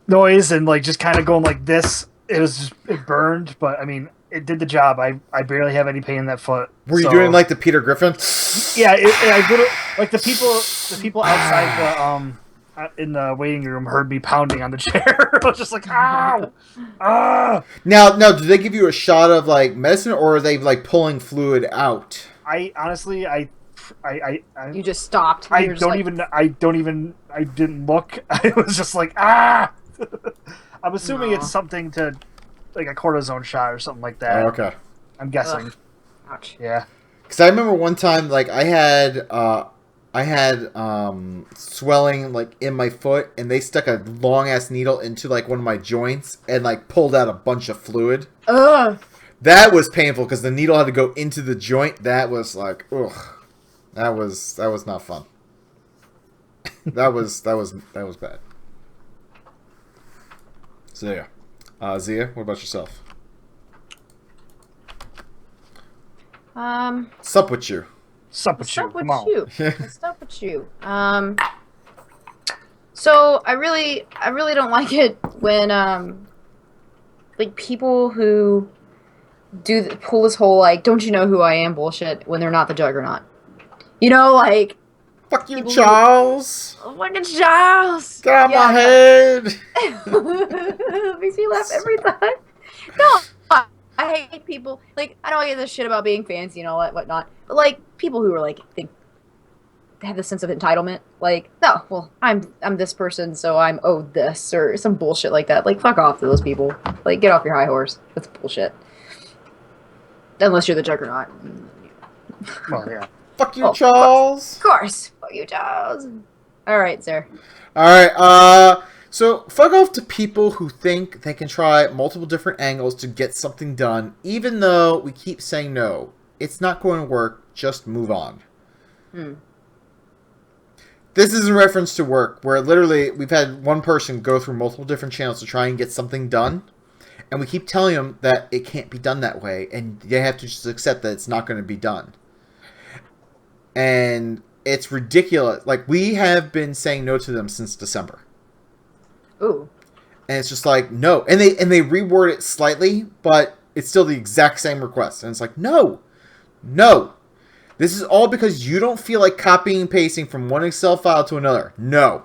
noise and like just kind of going like this. It burned, but I mean, it did the job. I barely have any pain in that foot. Were you doing like the Peter Griffin? Yeah, I literally, like the people outside in the waiting room heard me pounding on the chair. I was just like, ow! Ah! Now, do they give you a shot of like medicine, or are they like pulling fluid out? I honestly, you just stopped. I didn't look. I was just like, ah! I'm assuming it's something to, like a cortisone shot or something like that. Oh, okay. I'm guessing. Ugh. Ouch. Yeah. Because I remember one time, like I had swelling like in my foot, and they stuck a long ass needle into like one of my joints and like pulled out a bunch of fluid. Ugh. That was painful because the needle had to go into the joint. That was like, ugh. That was not fun. that was bad. So yeah, Zia, what about yourself? Sup with you. Sup with you. Come on. What's up with you? So I really don't like it when like people who pull this whole like don't you know who I am bullshit when they're not the Juggernaut. You know, like fuck you, Charles. Fucking Charles. Get out my head. Makes me laugh every time. No, I hate people. Like, I don't get this shit about being fancy and all that whatnot. But like people who are like think they have the sense of entitlement. Like, no, well, I'm this person, so I'm owed this or some bullshit like that. Like, fuck off to those people. Like, get off your high horse. That's bullshit. Unless you're the Juggernaut. Well, yeah. Fuck you, Charles. Of course. Fuck you, Charles. All right, sir. All right. So fuck off to people who think they can try multiple different angles to get something done, even though we keep saying no. It's not going to work. Just move on. This is in reference to work, where literally we've had one person go through multiple different channels to try and get something done, and we keep telling them that it can't be done that way, and they have to just accept that it's not going to be done. And it's ridiculous. Like, we have been saying no to them since December. Ooh. And it's just like, no. And they reword it slightly, but it's still the exact same request. And it's like, no. This is all because you don't feel like copying and pasting from one Excel file to another. No.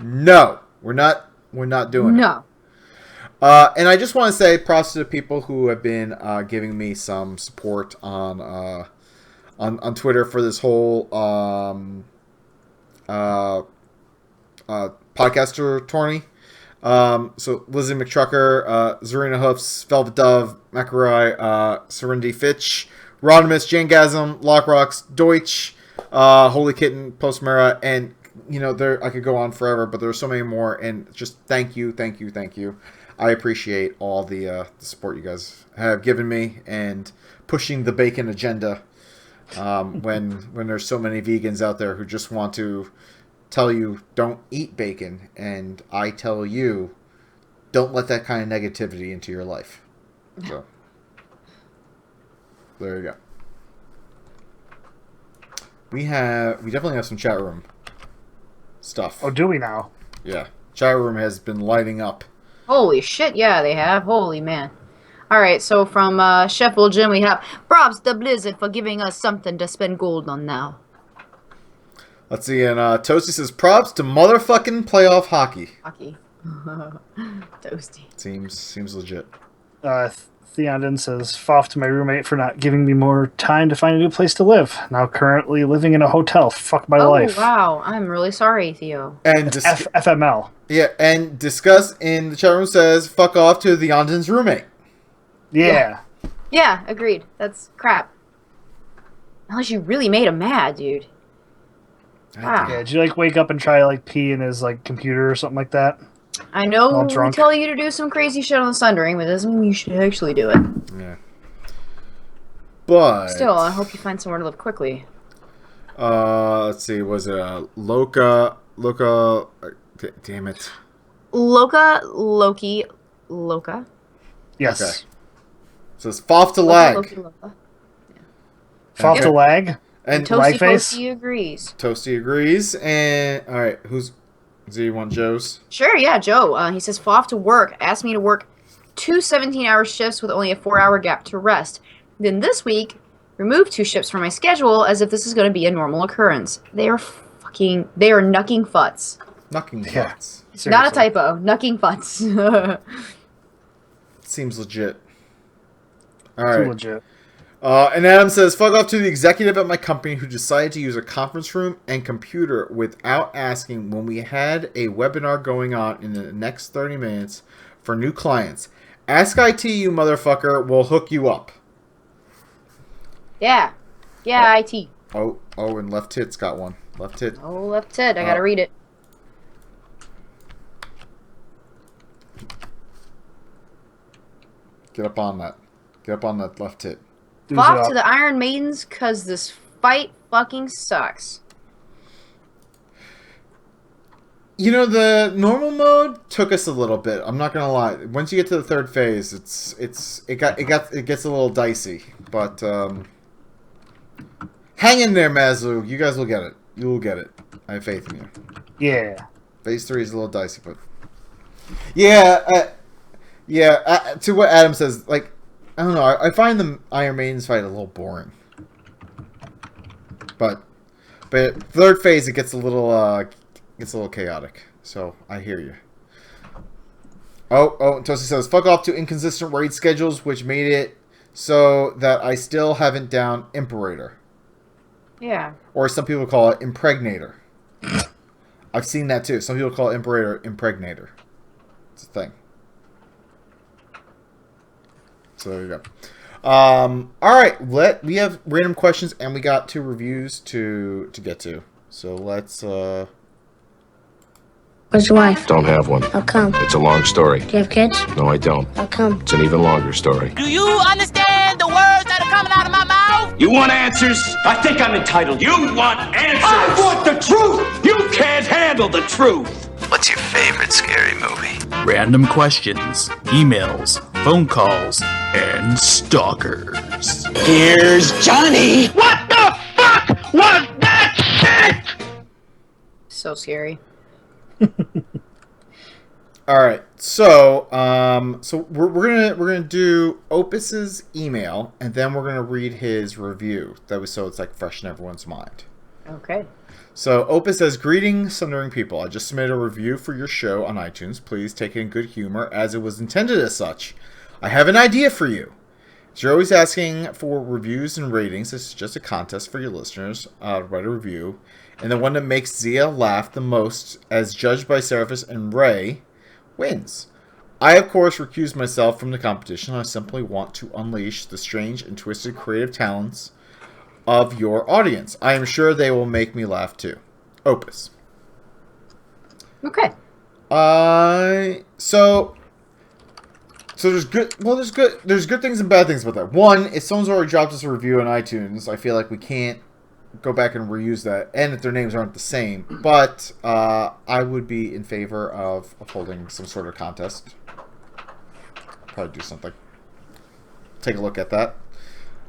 We're not doing it. No. And I just want to say props to the people who have been giving me some support on Twitter for this whole podcaster tourney. So Lizzie McTrucker, Zarina Hoofs, Velvet Dove, McElroy, Serenity Fitch, Rodimus, Jangasm, Lockrocks, Deutsch, Holy Kitten, Postmera, and you know, I could go on forever, but there are so many more, and just thank you. I appreciate all the support you guys have given me, and pushing the bacon agenda when there's so many vegans out there who just want to tell you don't eat bacon, and I tell you don't let that kind of negativity into your life. So there you go. We definitely have some chat room stuff. Oh, do we now? Yeah. Chat room has been lighting up. Holy shit, yeah, they have. Holy man. Alright, so from Sheffield Jim, we have props to Blizzard for giving us something to spend gold on now. Let's see, and Toasty says, props to motherfucking playoff hockey. Hockey. Toasty. Seems legit. Theondon says, "Foff to my roommate for not giving me more time to find a new place to live. Now currently living in a hotel. Fuck my life." Oh, wow. I'm really sorry, Theo. And FML. Yeah, and Discuss in the chat room says, fuck off to Theondon's roommate. Yeah. Yeah, agreed. That's crap. Unless you really made him mad, dude. Wow. Yeah, did you like wake up and try to like pee in his like computer or something like that? I know All we drunk. tell you to do some crazy shit on the Sundering, but it doesn't mean you should actually do it. Yeah. But Still, I hope you find somewhere to live quickly. let's see, was it Loka damn it. Loki. Yes. Okay. So it's Foff to lag. Loka. Foff to lag. And Toasty agrees. Toasty agrees. And all right, do you want Joe's? Sure, yeah, Joe. He says, Foff to work. Asked me to work 2 17-hour shifts with only a 4-hour gap to rest. Then this week, removed 2 shifts from my schedule as if this is going to be a normal occurrence. They are nucking futs. Nucking futs. Seriously. Not a typo. Nucking futs. Seems legit. All Too right. legit. And Adam says, fuck off to the executive at my company who decided to use a conference room and computer without asking when we had a webinar going on in the next 30 minutes for new clients. Ask IT, you motherfucker. We'll hook you up. Yeah. Yeah, IT. Oh, and Left Tit's got one. Left Tit. Oh, Left Tit. I gotta read it. Get up on that. Get up on that Left Tit. Foff to the Iron Maidens, cause this fight fucking sucks. You know, the normal mode took us a little bit. I'm not gonna lie. Once you get to the third phase, it gets a little dicey. But hang in there, Mazlu. You guys will get it. You will get it. I have faith in you. Yeah. Phase 3 is a little dicey, but yeah, to what Adam says, like, I don't know. I find the Iron Maiden's fight a little boring. But third phase it gets a little chaotic. So I hear you. Oh, Toasty says, fuck off to inconsistent raid schedules, which made it so that I still haven't down Imperator. Yeah. Or some people call it Impregnator. I've seen that too. Some people call it Imperator Impregnator. It's a thing. So there you go. Alright, we have random questions and we got 2 reviews to get to. So let's Where's your wife? Don't have one. How come? It's a long story. Do you have kids? No, I don't. How come? It's an even longer story. Do you understand the words that are coming out of my mouth? You want answers? I think I'm entitled. You want answers? I want the truth! You can't handle the truth! What's your favorite scary movie? Random questions, emails, phone calls, and stalkers. Here's Johnny! What the fuck was that shit? So scary. All right, so we're gonna do Opus's email, and then we're gonna read his review. So it's like fresh in everyone's mind. Okay. So Opus says, "Greetings, Sundering people. I just submitted a review for your show on iTunes. Please take it in good humor, as it was intended as such. I have an idea for you. So you're always asking for reviews and ratings. This is just a contest for your listeners. Write a review, and the one that makes Zia laugh the most, as judged by Seraphis and Ray, wins. I, of course, recuse myself from the competition. I simply want to unleash the strange and twisted creative talents of your audience. I am sure they will make me laugh too. Opus." Okay. So So there's good things and bad things about that. One, if someone's already dropped us a review on iTunes, I feel like we can't go back and reuse that, and if their names aren't the same. But I would be in favor of holding some sort of contest. Probably do something. Take a look at that.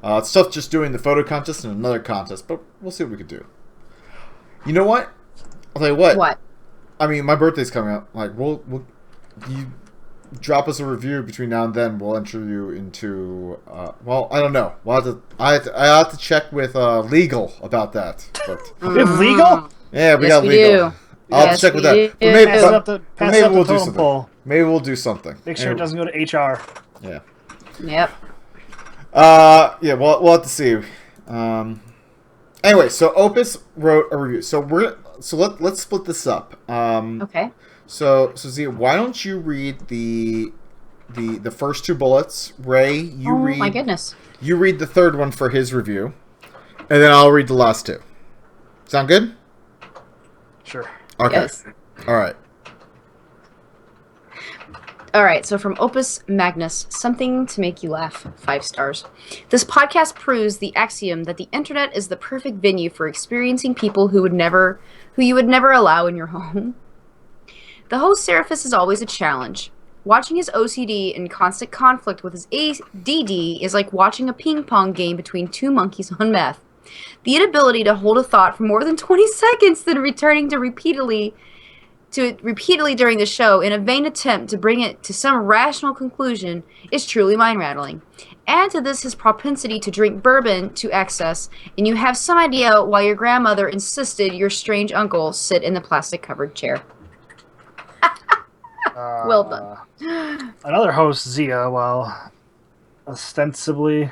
It's tough just doing the photo contest and another contest, but we'll see what we can do. You know what? I'll tell you what. What? I mean, my birthday's coming up. Like, you drop us a review between now and then. We'll enter you into. Well, I don't know. I have to check with legal about that. But we have legal? Yeah, we yes, got we legal. Do. I'll have to check with that. But maybe we'll do something. Poll. Maybe we'll do something. Make sure it doesn't go to HR. Yeah. Yep. Yeah, we'll have to see. Anyway, so Opus wrote a review. So let's split this up. Okay. So Zia, why don't you read the first two bullets? Ray, you read. Oh my goodness. You read the third one for his review, and then I'll read the last two. Sound good? Sure. Okay. Yes. All right. All right, so from Opus Magnus, something to make you laugh, 5 stars. This podcast proves the axiom that the internet is the perfect venue for experiencing people who you would never allow in your home. The host Seraphis is always a challenge. Watching his OCD in constant conflict with his ADD is like watching a ping pong game between two monkeys on meth. The inability to hold a thought for more than 20 seconds, then returning to repeatedly during the show in a vain attempt to bring it to some rational conclusion is truly mind-rattling. Add to this his propensity to drink bourbon to excess, and you have some idea why your grandmother insisted your strange uncle sit in the plastic-covered chair. Well done. Another host, Zia, while ostensibly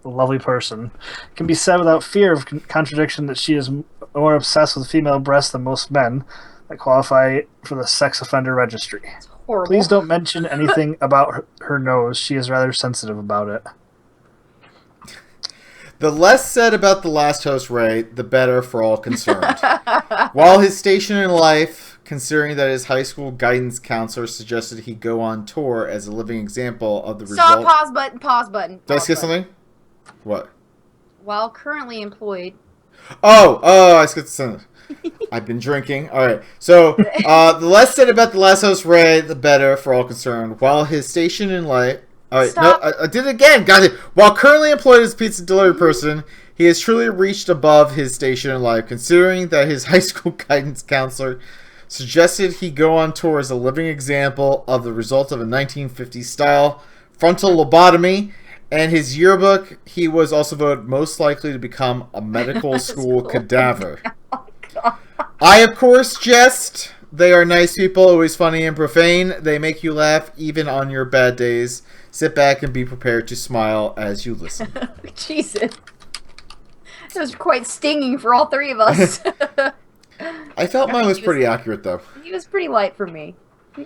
a lovely person, can be said without fear of contradiction that she is more obsessed with female breasts than most men that qualify for the sex offender registry. Horrible. Please don't mention anything about her nose. She is rather sensitive about it. The less said about the last host, Ray, the better for all concerned. While his station in life, considering that his high school guidance counselor suggested he go on tour as a living example of the result... Pause button. Did I skip something? What? While currently employed... I skipped the sentence. I've been drinking. All right. So, the less said about the last host, Ray, the better for all concerned. While his station in life... All right. Stop. No, I did it again. Got it. While currently employed as a pizza delivery person, he has truly reached above his station in life, considering that his high school guidance counselor suggested he go on tour as a living example of the result of a 1950s-style frontal lobotomy. And his yearbook, he was also voted most likely to become a medical school cadaver. I, of course, jest. They are nice people, always funny and profane. They make you laugh even on your bad days. Sit back and be prepared to smile as you listen. Jesus. That was quite stinging for all three of us. I felt mine was pretty accurate, though. He was pretty light for me.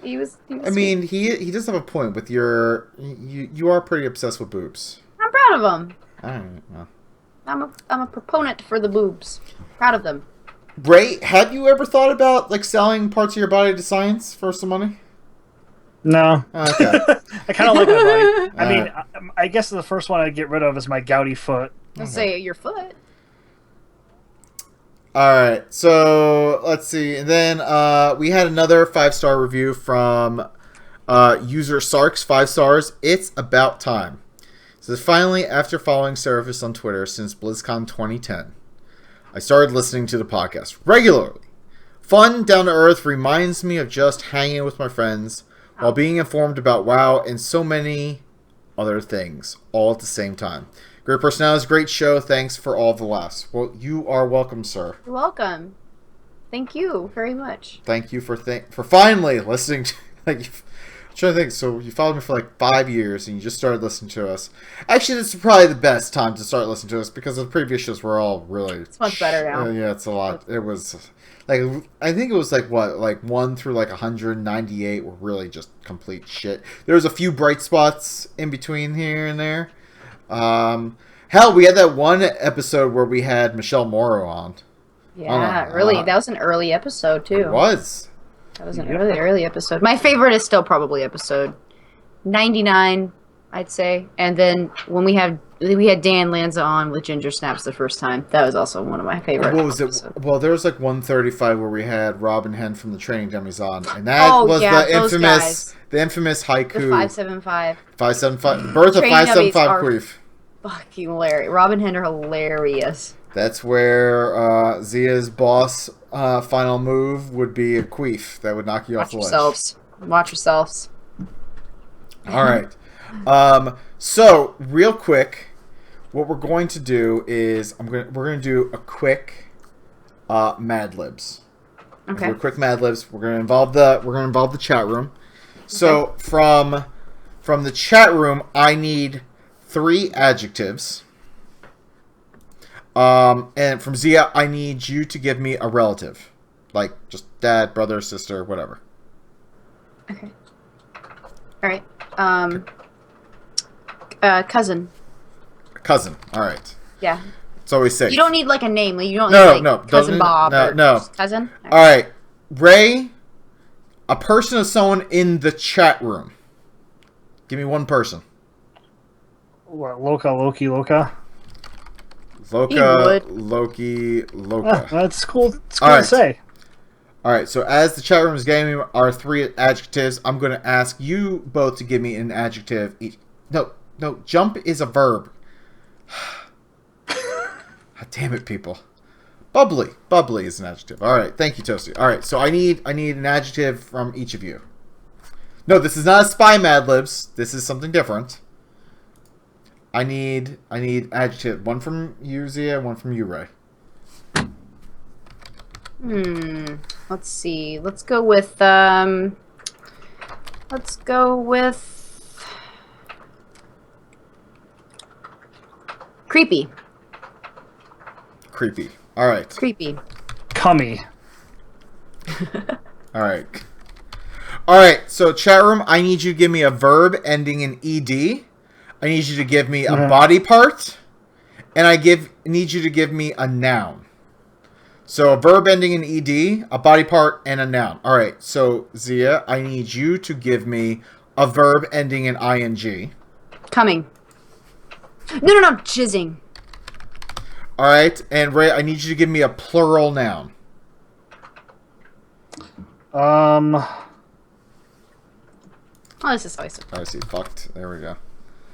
He was I mean, he does have a point with your... You are pretty obsessed with boobs. I'm proud of him. I don't know. I'm a proponent for the boobs. Proud of them. Ray, have you ever thought about like selling parts of your body to science for some money? No. Okay. I kind of like my body. I mean, I guess the first one I'd get rid of is my gouty foot. I'll say your foot. Alright, so let's see. And then we had another 5-star review from user Sarks, 5 stars. It's about time. So finally, after following Seraphis on Twitter since BlizzCon 2010, I started listening to the podcast regularly. Fun, down to earth, reminds me of just hanging with my friends while being informed about WoW and so many other things all at the same time. Great personalities, great show. Thanks for all the laughs. Well, you are welcome, sir. You're welcome. Thank you very much. Thank you for finally listening to... I'm trying to think. So you followed me for like 5 years and you just started listening to us. Actually, this is probably the best time to start listening to us because the previous shows were all really... It's much better now. Yeah, it's a lot. It was... Like, I think it was like, what, like 1 through like 198 were really just complete shit. There was a few bright spots in between here and there. Hell, we had that one episode where we had Michelle Morrow on. Yeah, really. That was an early episode, too. It was. That was an early episode. My favorite is still probably episode 99, I'd say. And then when we had Dan Lanza on with Ginger Snaps the first time, that was also one of my favorite. What was it? episodes. Well, there was like 135 where we had Robin Hen from the Training Dummies on, and that was the infamous haiku. The 575. 575. Birth of 575 queef. Fucking hilarious. Robin Hen are hilarious. That's where Zia's boss final move would be a queef that would knock you off the ledge. Watch yourselves. All right. So real quick, what we're going to do is we're going to do a quick Mad Libs. Okay. Do a quick Mad Libs. We're going to involve the chat room. So from the chat room, I need 3 adjectives. And from Zia, I need you to give me a relative, like just dad, brother, sister, whatever. Okay. All right. Cousin. Cousin. All right. Yeah. It's always safe. You don't need like a name. Like, you don't No, need, like, no. Cousin Bob. No. Just cousin. All right. Ray, a person or someone in the chat room. Give me one person. What, Loka, Loki, Loka? Loki. Oh, that's cool. It's cool to say. All right, so as the chat room is giving me our 3 adjectives, I'm going to ask you both to give me an adjective each. No, jump is a verb. God damn it, people. Bubbly is an adjective. All right, thank you, Toasty. All right, so I need an adjective from each of you. No, this is not a spy Mad Libs. This is something different. I need adjective. One from you, Zia, one from you, Ray. Let's see. Let's go with creepy. Creepy. All right. Creepy. Cummy. All right. All right. So chat room, I need you to give me a verb ending in ed. I need you to give me a body part, and I need you to give me a noun. So a verb ending in ed, a body part, and a noun. All right. So Zia, I need you to give me a verb ending in ing. Coming. No. Jizzing. All right. And Ray, I need you to give me a plural noun. Oh, this is always. I see. Fucked. There we go.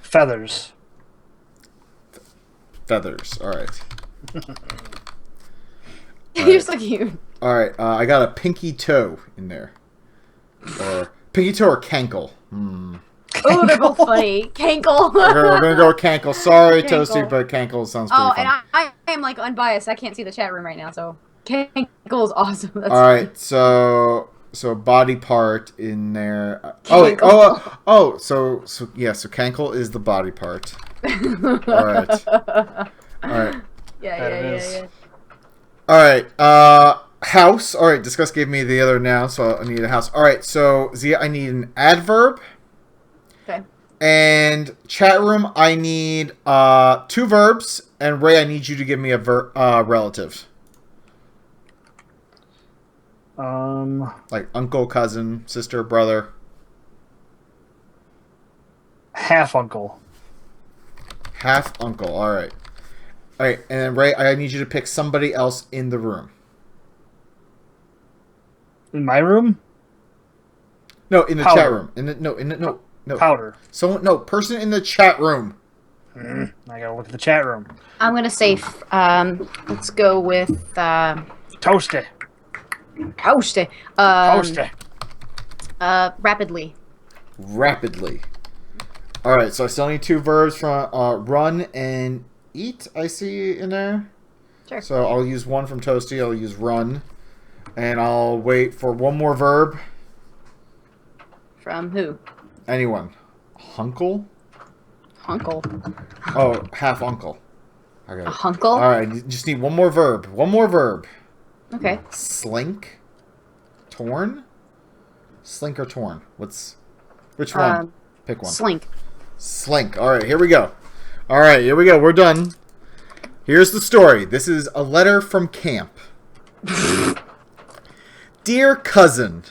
Feathers. Feathers. All right. You're so cute. All right. I got a pinky toe in there. Or pinky toe or cankle. Oh, they're both funny. Cankle. We're gonna go with cankle. Sorry, Cankle. Toasty, but cankle sounds pretty fun. And I am like unbiased. I can't see the chat room right now, so cankle is awesome. That's all right. So body part in there. So cankle is the body part. All right. Yeah. All right. House. All right. Discuss gave me the other noun, so I need a house. All right. So Zia, I need an adverb. Okay. And chat room, I need 2 verbs, and Ray, I need you to give me a relative. Like uncle, cousin, sister, brother. Half uncle. Half uncle. All right. All right, and then Ray, I need you to pick somebody else in the room. In my room? No, in the Powder. chat room. No. Powder. Person in the chat room. I gotta look at the chat room. I'm gonna say, let's go with Toasty. Rapidly. Rapidly. All right, so I still need 2 verbs from run and eat. I see in there. Sure. So I'll use one from Toasty. I'll use run, and I'll wait for one more verb. From who? Anyone. Hunkle? Hunkle. Oh, half uncle. A hunkle? All right, you just need one more verb. Okay. Slink? Torn? Slink or torn? Which one? Pick one. Slink. All right, here we go. We're done. Here's the story. This is a letter from camp. Dear cousin,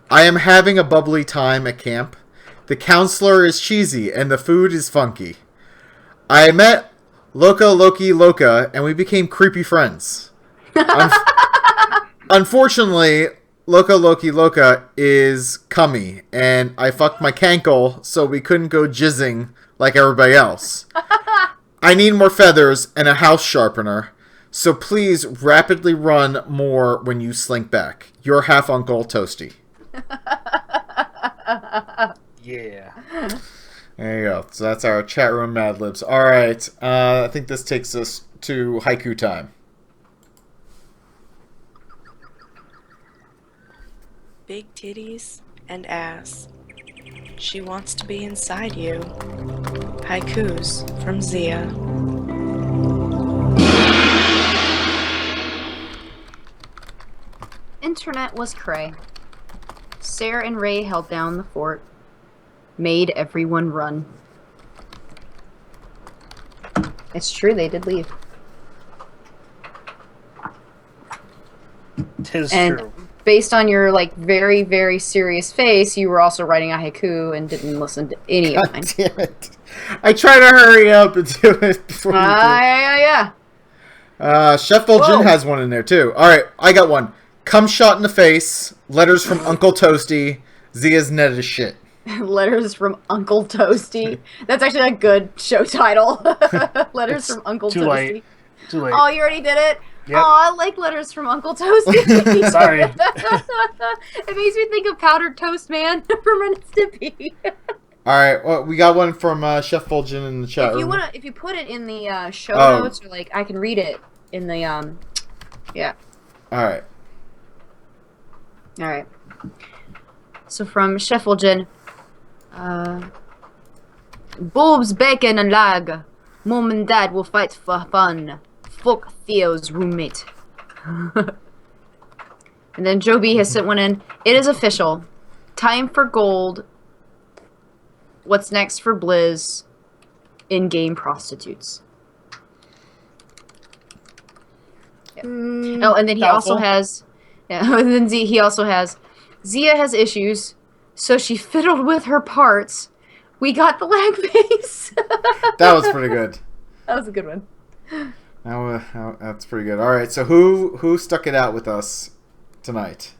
I am having a bubbly time at camp. The counselor is cheesy, and the food is funky. I met Loka Loki Loka, and we became creepy friends. Unfortunately, Loka Loki Loka is cummy, and I fucked my cankle, so we couldn't go jizzing like everybody else. I need more feathers and a house sharpener, so please rapidly run more when you slink back. Your half-uncle Toasty. Yeah. There you go. So that's our chat room Mad Libs. All right. I think this takes us to haiku time. Big titties and ass. She wants to be inside you. Haikus from Zia. Internet was cray. Sarah and Ray held down the fort. Made everyone run. It's true, they did leave. Tis and true. Based on your like very, very serious face, you were also writing a haiku and didn't listen to any of mine. Damn it. I try to hurry up and do it before you do. Yeah. Chef Vol'jin has one in there too. Alright, I got one. Come shot in the face. Letters from Uncle Toasty. Zia's net is shit. Letters from Uncle Toasty. That's actually a good show title. Letters from Uncle Too Toasty. late. Too late. Oh, you already did it? Yep. Oh, I like Letters from Uncle Toasty. Sorry. It makes me think of Powdered Toast Man from Ren and Stimpy. Alright, well, we got one from Chef Vol'jin in the chat room. If you put it in the show notes, or like I can read it in the yeah. Alright. Alright. So from Chef Vol'jin, Boobs, bacon, and lag. Mom and Dad will fight for fun. Fuck Theo's roommate. And then Joe B has sent one in. It is official. Time for gold. What's next for Blizz? In-game prostitutes. Yeah. Oh, and then he also has... Yeah, and then he also has... Zia has issues, so she fiddled with her parts. We got the lag face. That was pretty good. That was a good one. That's pretty good. All right, so who stuck it out with us tonight?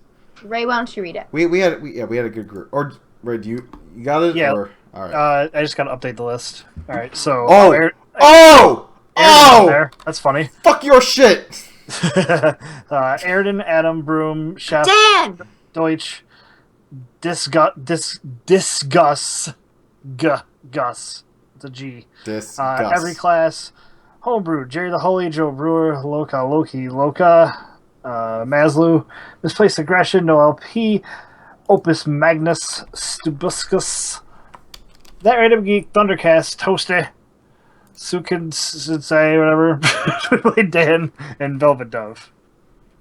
Ray, why don't you read it? We had a good group. Or Ray, do you got it? Yeah. Or, all right. I just gotta update the list. All right. So. Oh. There. That's funny. Fuck your shit. Airden, Adam, Broom, Chef, Dan, Deutsch, Gus. It's a G. Every class. Homebrew, Jerry the Holy, Joe Brewer, Loka Maslow, Misplaced Aggression, No LP, Opus Magnus, Stubuscus, That Random Geek, Thundercast, Toasty, Sukin Sensei, whatever, Dan, and Velvet Dove.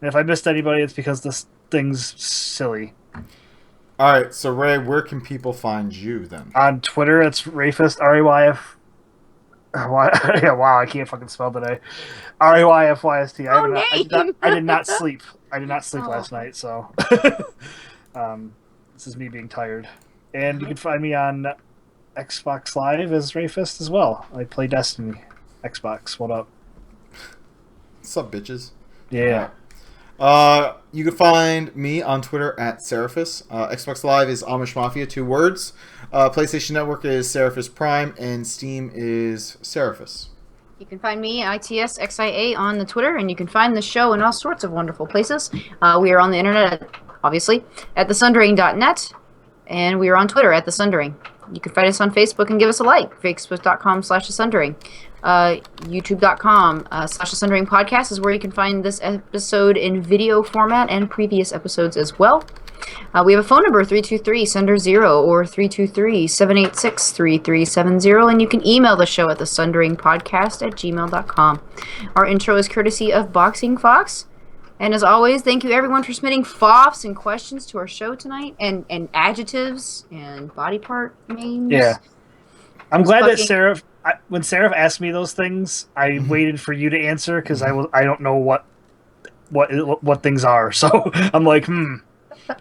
And if I missed anybody, it's because this thing's silly. Alright, so Ray, where can people find you then? On Twitter, it's Rayfist, R-A-Y-F. Yeah, wow, I can't fucking spell today. R-A-Y-F-Y-S-T. I did not sleep. I did not sleep last night, so this is me being tired. And you can find me on Xbox Live as Rayfist as well. I play Destiny. Xbox, what up? What's up, bitches? Yeah. You can find me on Twitter at Seraphis. Xbox Live is Amish Mafia, 2 words. PlayStation Network is Seraphis Prime, and Steam is Seraphis. You can find me, ITSXIA, on the Twitter, and you can find the show in all sorts of wonderful places. We are on the internet, obviously, at thesundering.net, and we are on Twitter at thesundering. You can find us on Facebook and give us a like. Facebook.com/thesundering. YouTube.com/thesundering podcast is where you can find this episode in video format and previous episodes as well. We have a phone number, 323-SUNDER-0 or 323-786-3370, and you can email the show at thesunderinpodcast@gmail.com. Our intro is courtesy of Boxing Fox. And as always, thank you everyone for submitting FOFs and questions to our show tonight, and adjectives and body part names. Yeah. I'm glad that Seraph, when Seraph asked me those things, I waited for you to answer because I don't know what things are. So I'm like,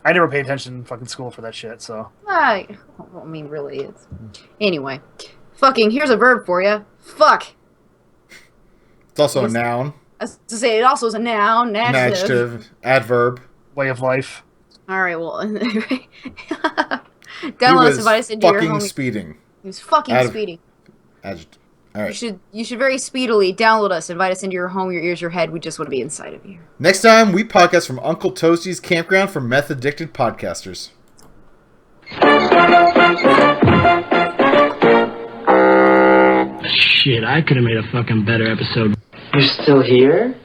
I never paid attention in fucking school for that shit, so. I mean, really, it's... Anyway. Fucking, here's a verb for you. Fuck. It's also a noun. I was to say, it also is a noun. Adjective. Adverb. Way of life. Alright, well... Download us, invite us into your home. Fucking speeding. He was fucking speeding. Adjective. All right. You should very speedily download us, invite us into your home, your ears, your head. We just want to be inside of you. Next time, we podcast from Uncle Toasty's campground for meth-addicted podcasters. Shit, I could have made a fucking better episode. You're still here?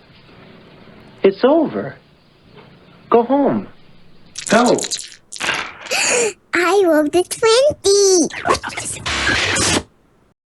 It's over. Go home. Go. I love the 20.